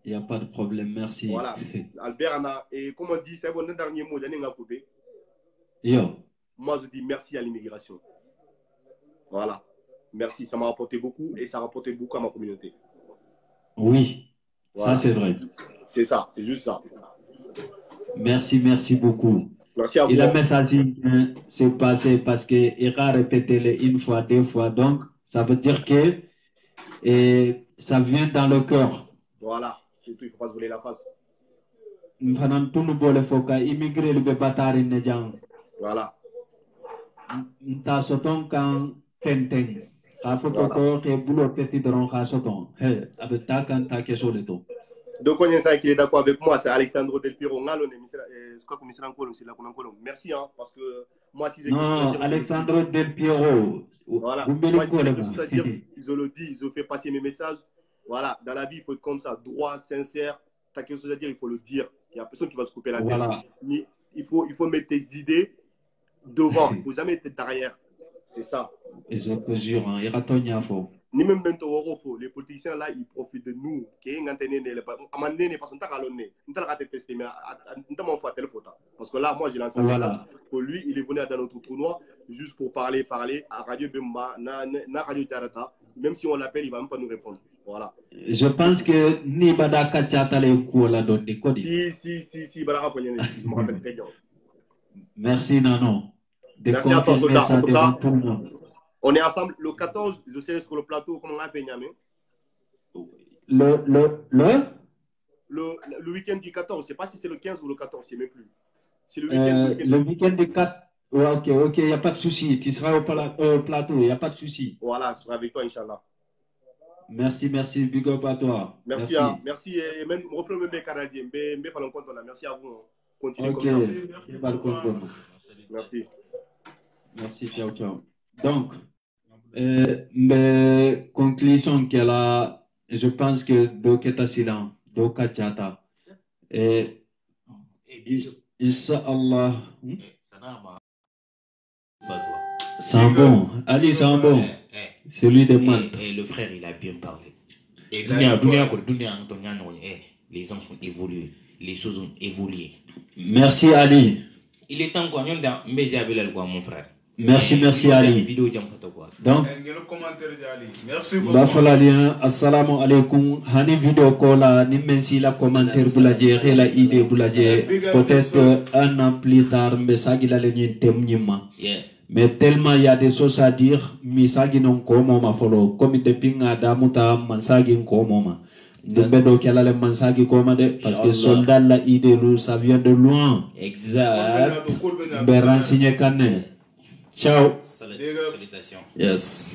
A: Il n'y a pas de problème, merci.
G: Voilà. Albert Anna, et comme on dit, c'est bon, le dernier mot, il y a coupé. Moi, je dis merci à l'immigration. Voilà. Merci, ça m'a rapporté beaucoup et ça a rapporté beaucoup à ma communauté.
A: Oui, voilà. Ça c'est vrai.
G: C'est ça, c'est juste ça.
A: Merci, merci beaucoup.
G: Merci à vous.
A: Et le message s'est passé parce qu'il a répété une fois, deux fois. Donc, ça veut dire que ça vient dans le cœur.
G: Voilà, surtout il ne faut pas se voler la face. Voilà. Donc, on est qui est d'accord avec moi, c'est Alexandre Del Piero. Merci, hein, parce que moi, si j'ai
A: Alexandre Del Piero.
G: Voilà. Moi, si j'ai quelque chose à dire, je le dis, je fais passer mes messages. Voilà, dans la vie, il faut être comme ça, droit, sincère. Tu as quelque chose à dire, il faut le dire. Il n'y a personne qui va se couper la tête.
A: Voilà.
G: Il faut mettre tes idées devant, il ne faut jamais être derrière. C'est ça.
A: Et je te jure, il y a
G: ni même les politiciens là, ils profitent de nous. Parce que là, moi, j'ai lancé un message pour lui. Il est venu dans notre tournoi juste pour parler à Radio Bemba, na Radio Jarata. Même si on l'appelle, il ne va même pas nous répondre. Voilà.
A: Je pense que ni Bada Kachata les coups là dans des codes.
G: Si, Bada je me rappelle très bien.
A: Merci, Nano.
G: Merci à toi, soldat. En tout cas, on est ensemble le 14, je sais sur le plateau, comment on a fait Niamey. Le week-end du 14, je ne sais pas si c'est le 15 ou le 14, je ne sais même plus.
A: C'est le week-end du 4. Ouais, ok, il n'y a pas de souci. Tu seras au plateau, il n'y a pas de souci.
G: Voilà, je serai avec toi, Inch'Allah.
A: Merci, big up à toi.
G: Merci. Et même, refais le même canadien. Merci à vous. Continuez comme ça. Merci.
A: Merci, ciao. Donc, mes conclusions qu'elle a, je pense que Doketa Silan, Dokachata, et Inch'Allah. C'est bon. Ali, c'est bon. C'est lui de Malte.
B: Le frère, il a bien parlé. Et les hommes sont évolués. Les choses ont évolué.
A: Merci, Ali.
B: Il est temps qu'on y ait mon frère.
A: Merci, Ali. Donc, assalamu alaikum. Hani vidéo kola, ni mensi la commentaire boulaje, la idée boulaje. Peut-être un an plus tard, mais ça il a les témoignements. Mais tellement il y a des choses à dire, misagi non komo ma follow. Comme depuis Adamuta, mansagi komo ma. Dumbedo qu'elle a le mansagi comme parce que soldat la idée, ça vient de loin.
B: Exact.
A: Ben renseigné Ciao.
B: Salutations.
A: Yes.